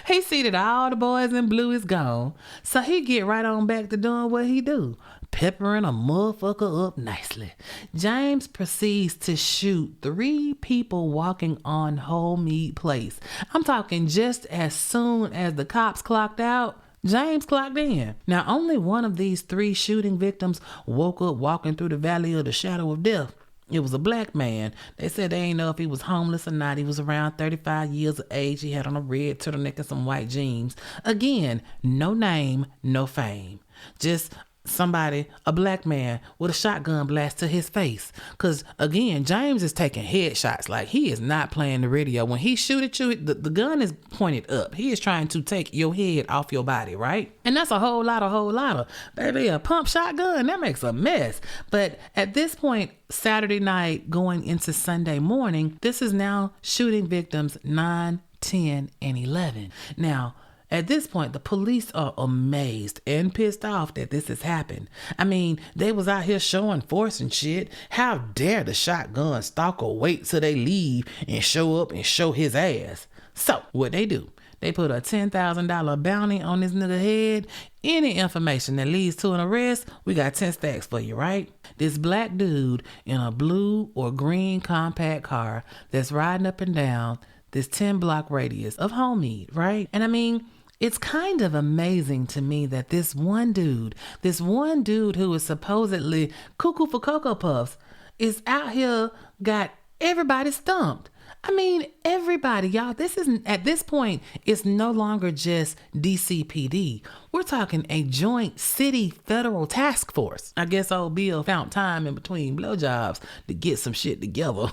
He see that all the boys in blue is gone, so he get right on back to doing what he do, peppering a motherfucker up nicely. James proceeds to shoot 3 people walking on Homemeade Place. I'm talking just as soon as the cops clocked out, James clocked in. Now, only one of these 3 shooting victims woke up walking through the valley of the shadow of death. It was a black man. They said they ain't know if he was homeless or not. He was around 35 years of age. He had on a red turtleneck and some white jeans. Again, no name, no fame. Just somebody, a black man with a shotgun blast to his face. Because again, James is taking headshots. Like, he is not playing the radio. When he shoot at you, the gun is pointed up. He is trying to take your head off your body, right? And that's a whole lot of, baby, a pump shotgun, that makes a mess. But at this point, Saturday night going into Sunday morning, this is now shooting victims 9, 10, and 11. Now, at this point, the police are amazed and pissed off that this has happened. I mean, they was out here showing force and shit. How dare the shotgun stalker wait till they leave and show up and show his ass? So, what they do? They put a $10,000 bounty on this nigga head. Any information that leads to an arrest, we got 10 stacks for you, right? This black dude in a blue or green compact car that's riding up and down this 10-block radius of Homemeade, right? And I mean, it's kind of amazing to me that this one dude who is supposedly cuckoo for Cocoa Puffs is out here got everybody stumped. I mean, everybody, y'all, at this point, it's no longer just DCPD. We're talking a joint city federal task force. I guess old Bill found time in between blowjobs to get some shit together.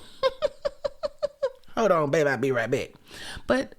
Hold on, babe, I'll be right back. But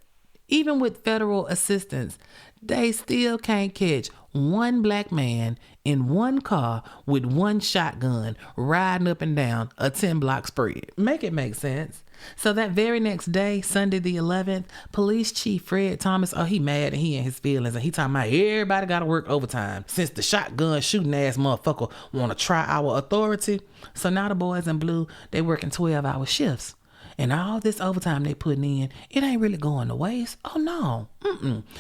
even with federal assistance, they still can't catch one black man in one car with one shotgun riding up and down a 10-block spread. Make it make sense. So that very next day, Sunday the 11th, Police Chief Fred Thomas, he mad and he in his feelings, and he talking about everybody got to work overtime since the shotgun shooting ass motherfucker want to try our authority. So now the boys in blue, they working 12-hour shifts. And all this overtime they putting in, it ain't really going to waste. Oh, no.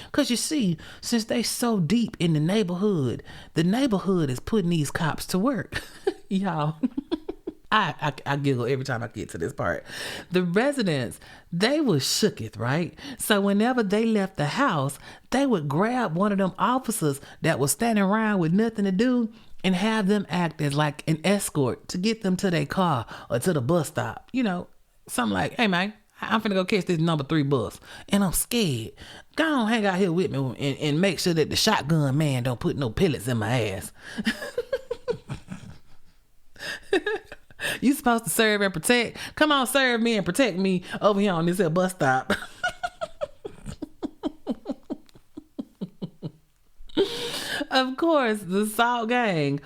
Because you see, since they so deep in the neighborhood is putting these cops to work. Y'all, I giggle every time I get to this part. The residents, they was shooketh, right? So whenever they left the house, they would grab one of them officers that was standing around with nothing to do and have them act as like an escort to get them to their car or to the bus stop. You know, something like, hey man, I'm finna go catch this number 3 bus and I'm scared. Go on, hang out here with me and make sure that the shotgun man don't put no pellets in my ass. You supposed to serve and protect? Come on, serve me and protect me over here on this here bus stop. Of course, the Salt Gang,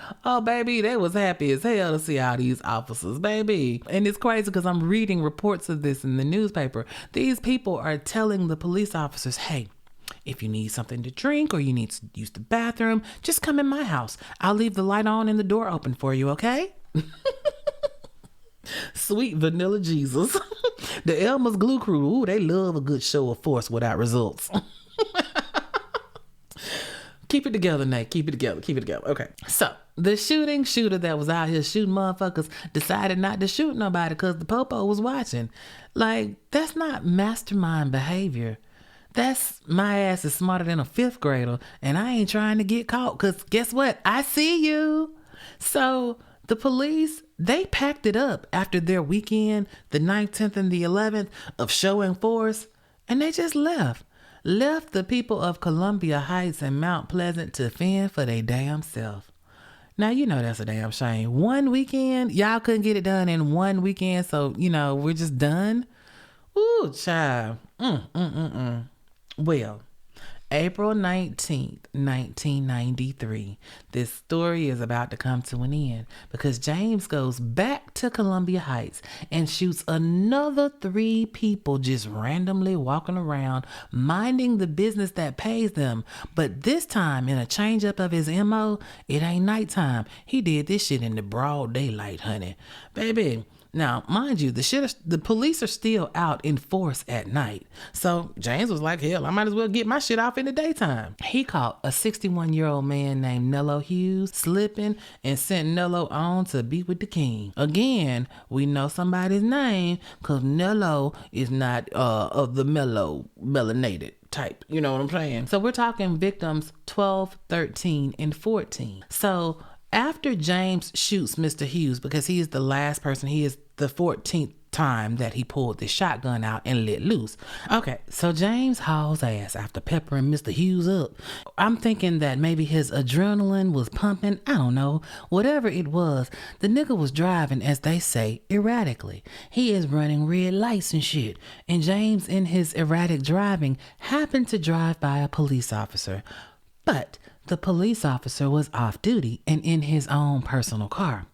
baby, they was happy as hell to see all these officers, baby. And it's crazy because I'm reading reports of this in the newspaper. These people are telling the police officers, hey, if you need something to drink or you need to use the bathroom, just come in my house. I'll leave the light on and the door open for you, okay? Sweet vanilla Jesus. The Elmer's Glue Crew, they love a good show of force without results. Keep it together, Nate. Keep it together. Okay. So the shooter that was out here shooting motherfuckers decided not to shoot nobody because the popo was watching. Like, that's not mastermind behavior. That's my ass is smarter than a 5th grader and I ain't trying to get caught because guess what? I see you. So the police, they packed it up after their weekend, the 9th, 10th, and the 11th of showing force, and they just left. left the people of Columbia Heights and Mount Pleasant to fend for their damn self. Now, you know that's a damn shame. One weekend, y'all couldn't get it done in one weekend, so, we're just done? Ooh, child. Well, April 19th, 1993, this story is about to come to an end because James goes back to Columbia Heights and shoots another 3 people just randomly walking around, minding the business that pays them. But this time, in a change up of his MO, it ain't nighttime. He did this shit in the broad daylight, honey. Baby. Now, mind you, the police are still out in force at night. So James was like, hell, I might as well get my shit off in the daytime. He caught a 61-year-old man named Nello Hughes slipping and sent Nello on to be with the king. Again, we know somebody's name because Nello is not of the melanated type. You know what I'm saying? So we're talking victims 12, 13, and 14. So after James shoots Mr. Hughes, because he is the last person, he is the 14th time that he pulled the shotgun out and let loose. Okay, so James hauls ass after peppering Mr. Hughes up. I'm thinking that maybe his adrenaline was pumping. I don't know. Whatever it was, the nigga was driving, as they say, erratically. He is running red lights and shit. And James, in his erratic driving, happened to drive by a police officer. But the police officer was off duty and in his own personal car.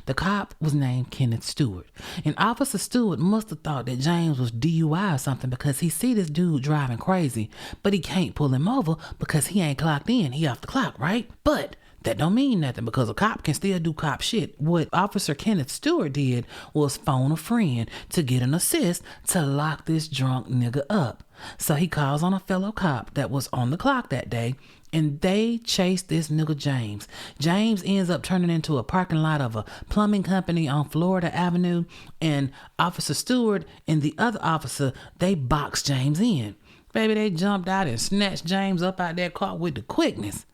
The cop was named Kenneth Stewart. And Officer Stewart must have thought that James was DUI or something because he see this dude driving crazy, but he can't pull him over because he ain't clocked in. He off the clock, right? But that don't mean nothing because a cop can still do cop shit. What Officer Kenneth Stewart did was phone a friend to get an assist to lock this drunk nigga up. So he calls on a fellow cop that was on the clock that day, and they chase this nigga James. James ends up turning into a parking lot of a plumbing company on Florida Avenue, and Officer Stewart and the other officer, they boxed James in. Baby, they jumped out and snatched James up out that car with the quickness.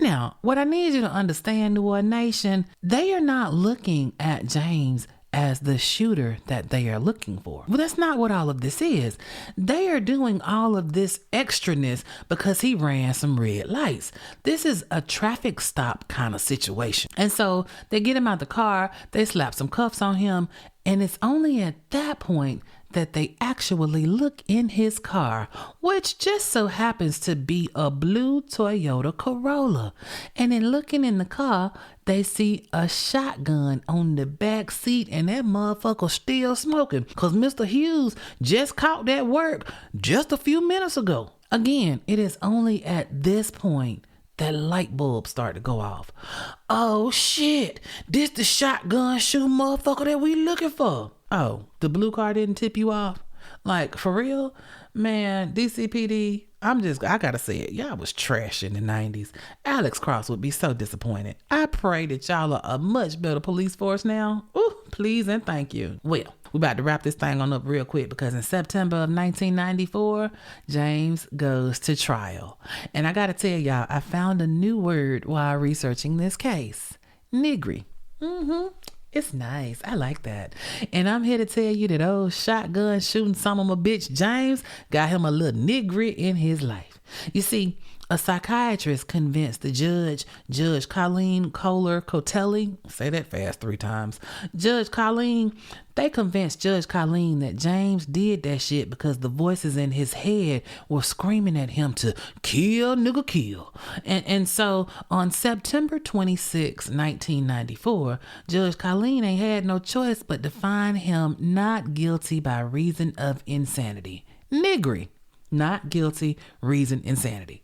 Now, what I need you to understand, New Orleans Nation, they are not looking at James as the shooter that they are looking for. Well, that's not what all of this is. They are doing all of this extraness because he ran some red lights. This is a traffic stop kind of situation. And so they get him out the car, they slap some cuffs on him, and it's only at that point that they actually look in his car, which just so happens to be a blue Toyota Corolla. And in looking in the car, they see a shotgun on the back seat, and that motherfucker still smoking because Mr. Hughes just caught that work just a few minutes ago. Again, it is only at this point that light bulbs start to go off. Oh shit, this the shotgun shooting motherfucker that we looking for. Oh, the blue car didn't tip you off? Like, for real? Man, DCPD, I gotta say it. Y'all was trash in the 90s. Alex Cross would be so disappointed. I pray that y'all are a much better police force now. Ooh, please and thank you. Well, we about to wrap this thing on up real quick because in September of 1994, James goes to trial. And I gotta tell y'all, I found a new word while researching this case. Niggery. It's nice. I like that. And I'm here to tell you that old shotgun shooting son of a bitch James got him a little niggery in his life. You see, a psychiatrist convinced the Judge Colleen Kohler Cotelli, say that fast 3 times, Judge Colleen, they convinced Judge Colleen that James did that shit because the voices in his head were screaming at him to kill, nigga, kill. And so on September 26, 1994, Judge Colleen ain't had no choice but to find him not guilty by reason of insanity. Niggery. Not guilty, reason, insanity.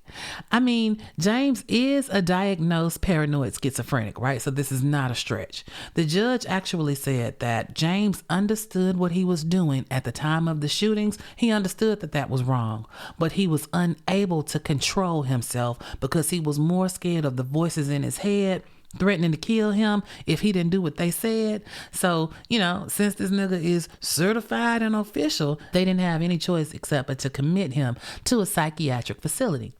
I mean, James is a diagnosed paranoid schizophrenic, right? So this is not a stretch. The judge actually said that James understood what he was doing at the time of the shootings. He understood that that was wrong, but he was unable to control himself because he was more scared of the voices in his head threatening to kill him if he didn't do what they said. So, since this nigga is certified and official, they didn't have any choice except to commit him to a psychiatric facility.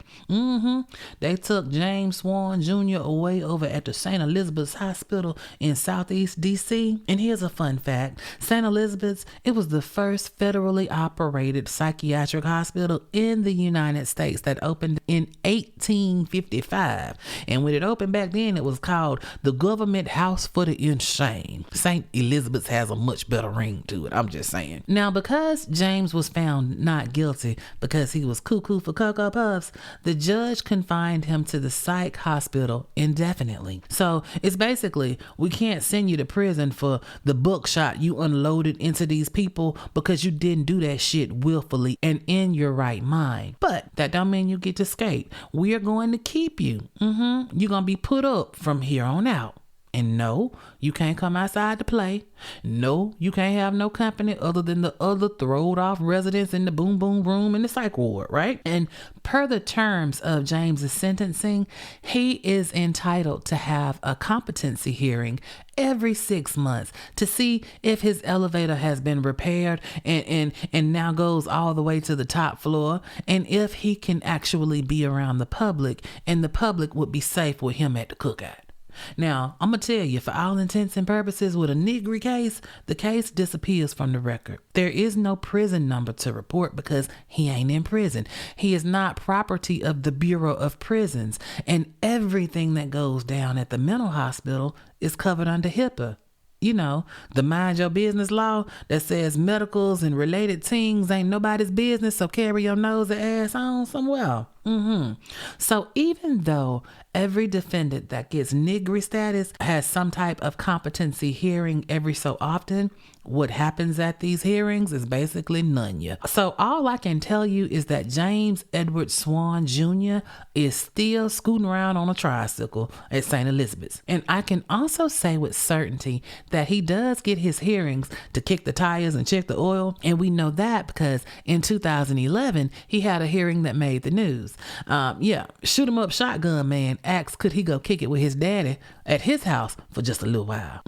They took James Swann Jr. away over at the St. Elizabeth's Hospital in Southeast DC. And here's a fun fact. St. Elizabeth's, it was the first federally operated psychiatric hospital in the United States that opened in 1855. And when it opened back then, it was called the Government House for the Insane. St. Elizabeth's has a much better ring to it. I'm just saying. Now, because James was found not guilty because he was cuckoo for Cocoa Puffs, the judge confined him to the psych hospital indefinitely. So it's basically, we can't send you to prison for the buckshot you unloaded into these people because you didn't do that shit willfully and in your right mind. But that don't mean you get to skate. We are going to keep you. You're going to be put up from here on out. And no, you can't come outside to play. No, you can't have no company other than the other throwed off residents in the boom boom room in the psych ward, right? And per the terms of James's sentencing, he is entitled to have a competency hearing every 6 months to see if his elevator has been repaired and now goes all the way to the top floor, and if he can actually be around the public and the public would be safe with him at the cookout. Now, I'm going to tell you, for all intents and purposes, with a niggery case, the case disappears from the record. There is no prison number to report because he ain't in prison. He is not property of the Bureau of Prisons, and everything that goes down at the mental hospital is covered under HIPAA. The mind your business law that says medicals and related things ain't nobody's business, so carry your nose and ass on somewhere. So even though every defendant that gets niggery status has some type of competency hearing every so often, what happens at these hearings is basically none. So all I can tell you is that James Edward Swann Jr. is still scooting around on a tricycle at St. Elizabeth's. And I can also say with certainty that he does get his hearings to kick the tires and check the oil. And we know that because in 2011, he had a hearing that made the news. Shoot 'em up shotgun man asked could he go kick it with his daddy at his house for just a little while.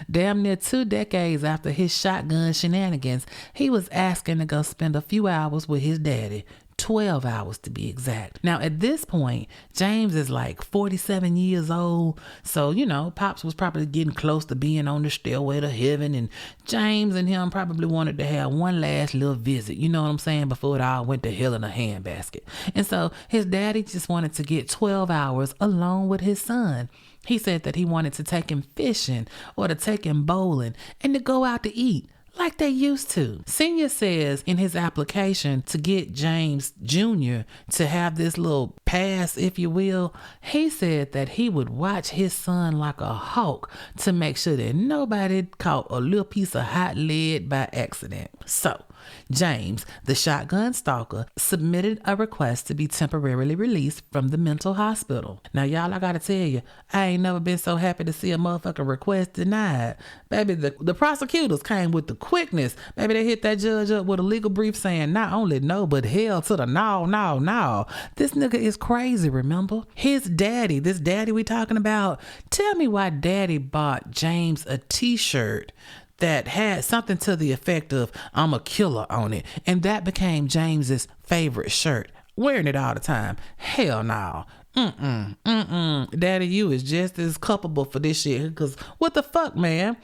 Damn near 2 decades after his shotgun shenanigans, he was asking to go spend a few hours with his daddy. 12 hours to be exact. Now at this point, James is like 47 years old. So, Pops was probably getting close to being on the stairway to heaven, and James and him probably wanted to have one last little visit, you know what I'm saying, before it all went to hell in a handbasket. And so his daddy just wanted to get 12 hours alone with his son. He said that he wanted to take him fishing or to take him bowling and to go out to eat like they used to. Senior says in his application to get James Jr. to have this little pass, if you will, he said that he would watch his son like a hawk to make sure that nobody caught a little piece of hot lead by accident. So, James, the Shotgun Stalker, submitted a request to be temporarily released from the mental hospital. Now, y'all, I gotta tell you, I ain't never been so happy to see a motherfucking request denied. Baby, the prosecutors came with the quickness. Baby, they hit that judge up with a legal brief saying not only no, but hell to the no. This nigga is crazy, remember? His daddy, this daddy we talking about, tell me why daddy bought James a t-shirt that had something to the effect of "I'm a killer" on it, and that became James's favorite shirt, wearing it all the time. Hell no. Daddy, you is just as culpable for this shit, because what the fuck, man?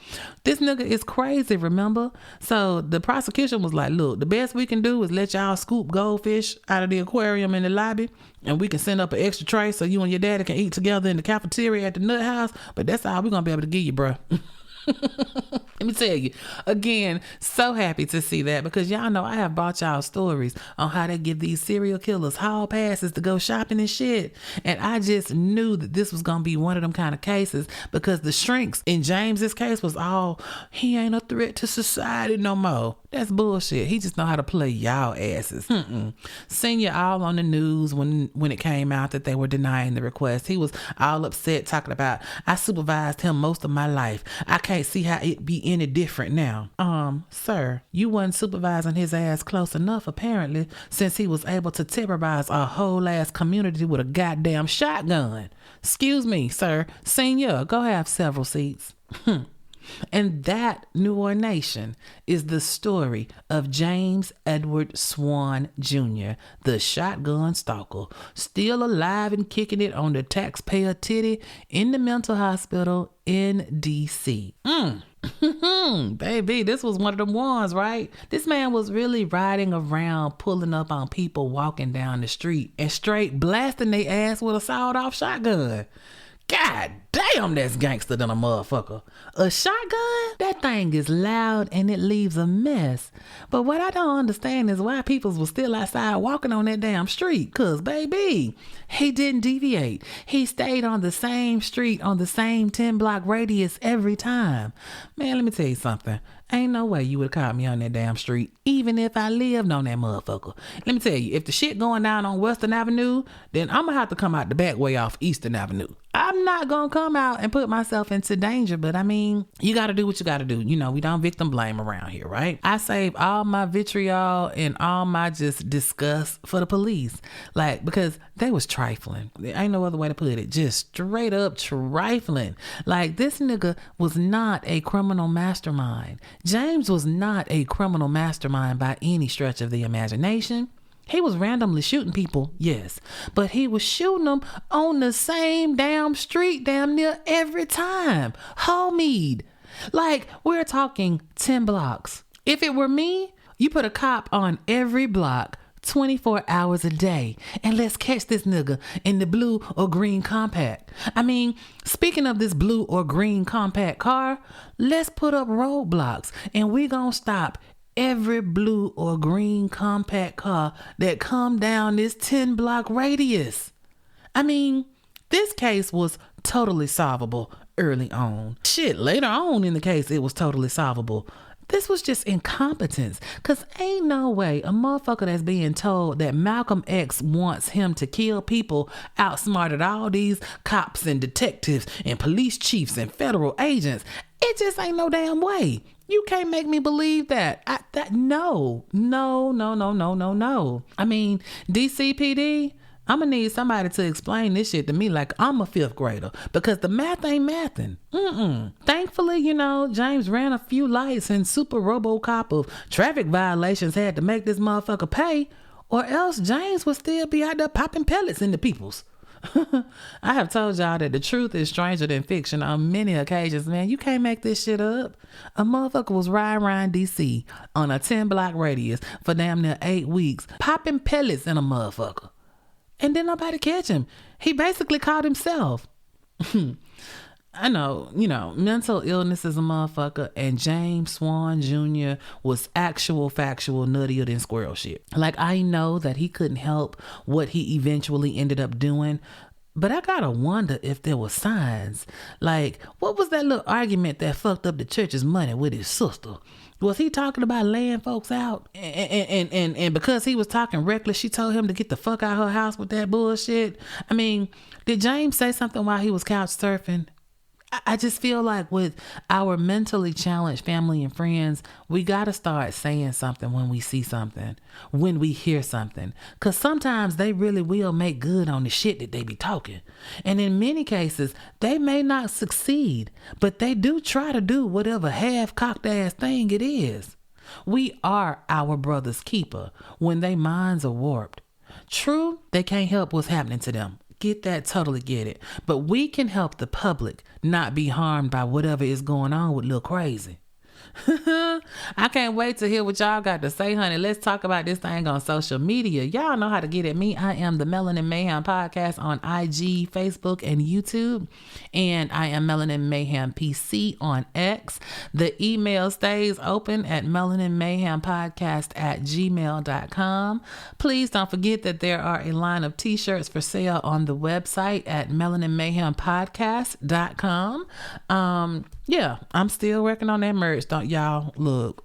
This nigga is crazy, remember? So the prosecution was like, look, the best we can do is let y'all scoop goldfish out of the aquarium in the lobby, and we can send up an extra tray so you and your daddy can eat together in the cafeteria at the Nut House, but that's all we're gonna be able to give you, bro. Let me tell you, again, so happy to see that, because y'all know I have brought y'all stories on how they give these serial killers hall passes to go shopping and shit. And I just knew that this was going to be one of them kind of cases, because the shrinks in James's case was all, he ain't a threat to society no more. That's bullshit. He just know how to play y'all asses. Seen you all on the news when it came out that they were denying the request. He was all upset talking about, I supervised him most of my life. I can't see how it be any different now. Sir, you wasn't supervising his ass close enough apparently, since he was able to terrorize a whole ass community with a goddamn shotgun. Excuse me, sir. Senior, go have several seats. And that, New Orleans Nation, is the story of James Edward Swann Jr., the Shotgun Stalker, still alive and kicking it on the taxpayer titty in the mental hospital in DC. Baby, this was one of them ones, right? This man was really riding around, pulling up on people walking down the street and straight blasting their ass with a sawed-off shotgun. God damn, that's gangster than a motherfucker. A shotgun? That thing is loud and it leaves a mess. But what I don't understand is why people was still outside walking on that damn street. Cause baby, he didn't deviate. He stayed on the same street on the same 10-block radius every time. Man, let me tell you something. Ain't no way you would have caught me on that damn street, even if I lived on that motherfucker. Let me tell you, if the shit going down on Western Avenue, then I'm gonna have to come out the back way off Eastern Avenue. I'm not gonna come out and put myself into danger, but I mean, you gotta do what you gotta do. You know, we don't victim blame around here, right? I save all my vitriol and all my just disgust for the police. Like, because they was trifling. There ain't no other way to put it. Just straight up trifling. Like, this nigga was not a criminal mastermind. James was not a criminal mastermind by any stretch of the imagination. He was randomly shooting people, yes, but he was shooting them on the same damn street damn near every time. Homie, like, we're talking 10 blocks. If it were me, you put a cop on every block 24 hours a day, and let's catch this nigga in the blue or green compact. I mean, speaking of this blue or green compact car, let's put up roadblocks and we gonna stop every blue or green compact car that come down this 10-block radius. I mean, this case was totally solvable early on. Shit, later on in the case, it was totally solvable. This was just incompetence, because ain't no way a motherfucker that's being told that Malcolm X wants him to kill people outsmarted all these cops and detectives and police chiefs and federal agents. It just ain't no damn way. You can't make me believe that. No. I mean, DCPD, I'm gonna need somebody to explain this shit to me like I'm a 5th grader, because the math ain't mathing. Thankfully, you know, James ran a few lights and super RoboCop of traffic violations had to make this motherfucker pay, or else James would still be out there popping pellets into people's. I have told y'all that the truth is stranger than fiction on many occasions, man. You can't make this shit up. A motherfucker was riding around DC on a 10-block radius for damn near 8 weeks, popping pellets in a motherfucker. And then nobody catch him. He basically caught himself. I know, you know, mental illness is a motherfucker, and James Swann Jr. was factual nuttier than squirrel shit. Like, I know that he couldn't help what he eventually ended up doing, but I gotta wonder if there were signs. Like, what was that little argument that fucked up the church's money with his sister? Was he talking about laying folks out? And because he was talking reckless, she told him to get the fuck out of her house with that bullshit? I mean, did James say something while he was couch surfing? I just feel like with our mentally challenged family and friends, we got to start saying something when we see something, when we hear something. Because sometimes they really will make good on the shit that they be talking. And in many cases, they may not succeed, but they do try to do whatever half-cocked ass thing it is. We are our brother's keeper when their minds are warped. True, they can't help what's happening to them. Get that, totally get it. But we can help the public not be harmed by whatever is going on with Lil Crazy. I can't wait to hear what y'all got to say, honey. Let's talk about this thing on social media. Y'all know how to get at me. I am the Melanin Mayhem Podcast on IG, Facebook, and YouTube. And I am Melanin Mayhem PC on X. The email stays open at melaninmayhempodcast@gmail.com. Please don't forget that there are a line of t-shirts for sale on the website at melaninmayhempodcast.com. Yeah, I'm still working on that merch. Don't y'all look.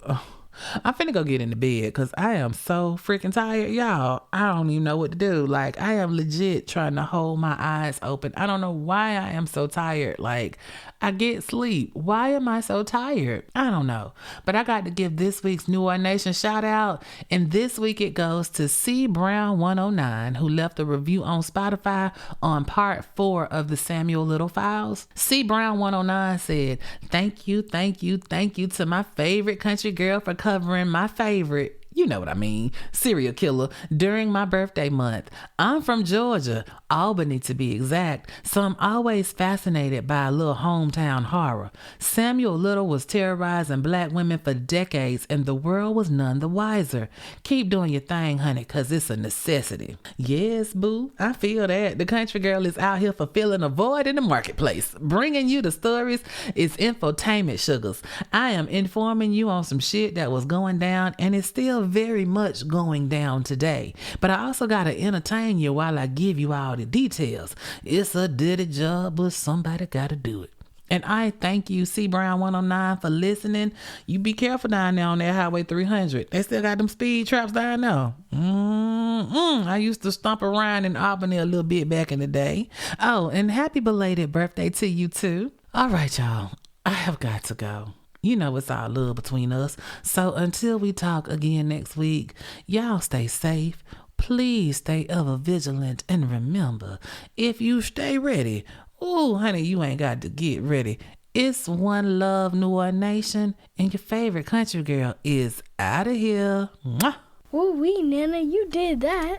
I'm finna go get into bed because I am so freaking tired, y'all. I don't even know what to do. Like, I am legit trying to hold my eyes open. I don't know why I am so tired. Like, I get sleep. Why am I so tired? I don't know. But I got to give this week's New Orleans Nation shout out. And this week it goes to C Brown 109, who left a review on Spotify on part 4 of the Samuel Little Files. C Brown 109 said, thank you to my favorite country girl for covering my favorite, you know what I mean, serial killer during my birthday month. I'm from Georgia, Albany to be exact, so I'm always fascinated by a little hometown horror. Samuel Little was terrorizing black women for decades and the world was none the wiser. Keep doing your thing, honey, cause it's a necessity. Yes, boo, I feel that. The country girl is out here fulfilling a void in the marketplace. Bringing you the stories is infotainment sugars. I am informing you on some shit that was going down and it's still very much going down today. But I also got to entertain you while I give you all the details. It's a dirty job, but somebody got to do it. And I thank you, C Brown 109, for listening. You be careful down there on that Highway 300. They still got them speed traps down there. I used to stomp around in Albany a little bit back in the day. Oh, and happy belated birthday to you too. All right, y'all. I have got to go. You know it's all love between us. So until we talk again next week, y'all stay safe. Please stay ever vigilant. And remember, if you stay ready, ooh, honey, you ain't got to get ready. It's one love, New Orleans Nation. And your favorite country girl is out of here. Mwah. Ooh-wee, Nana, you did that.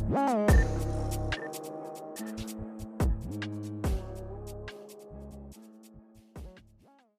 Wow.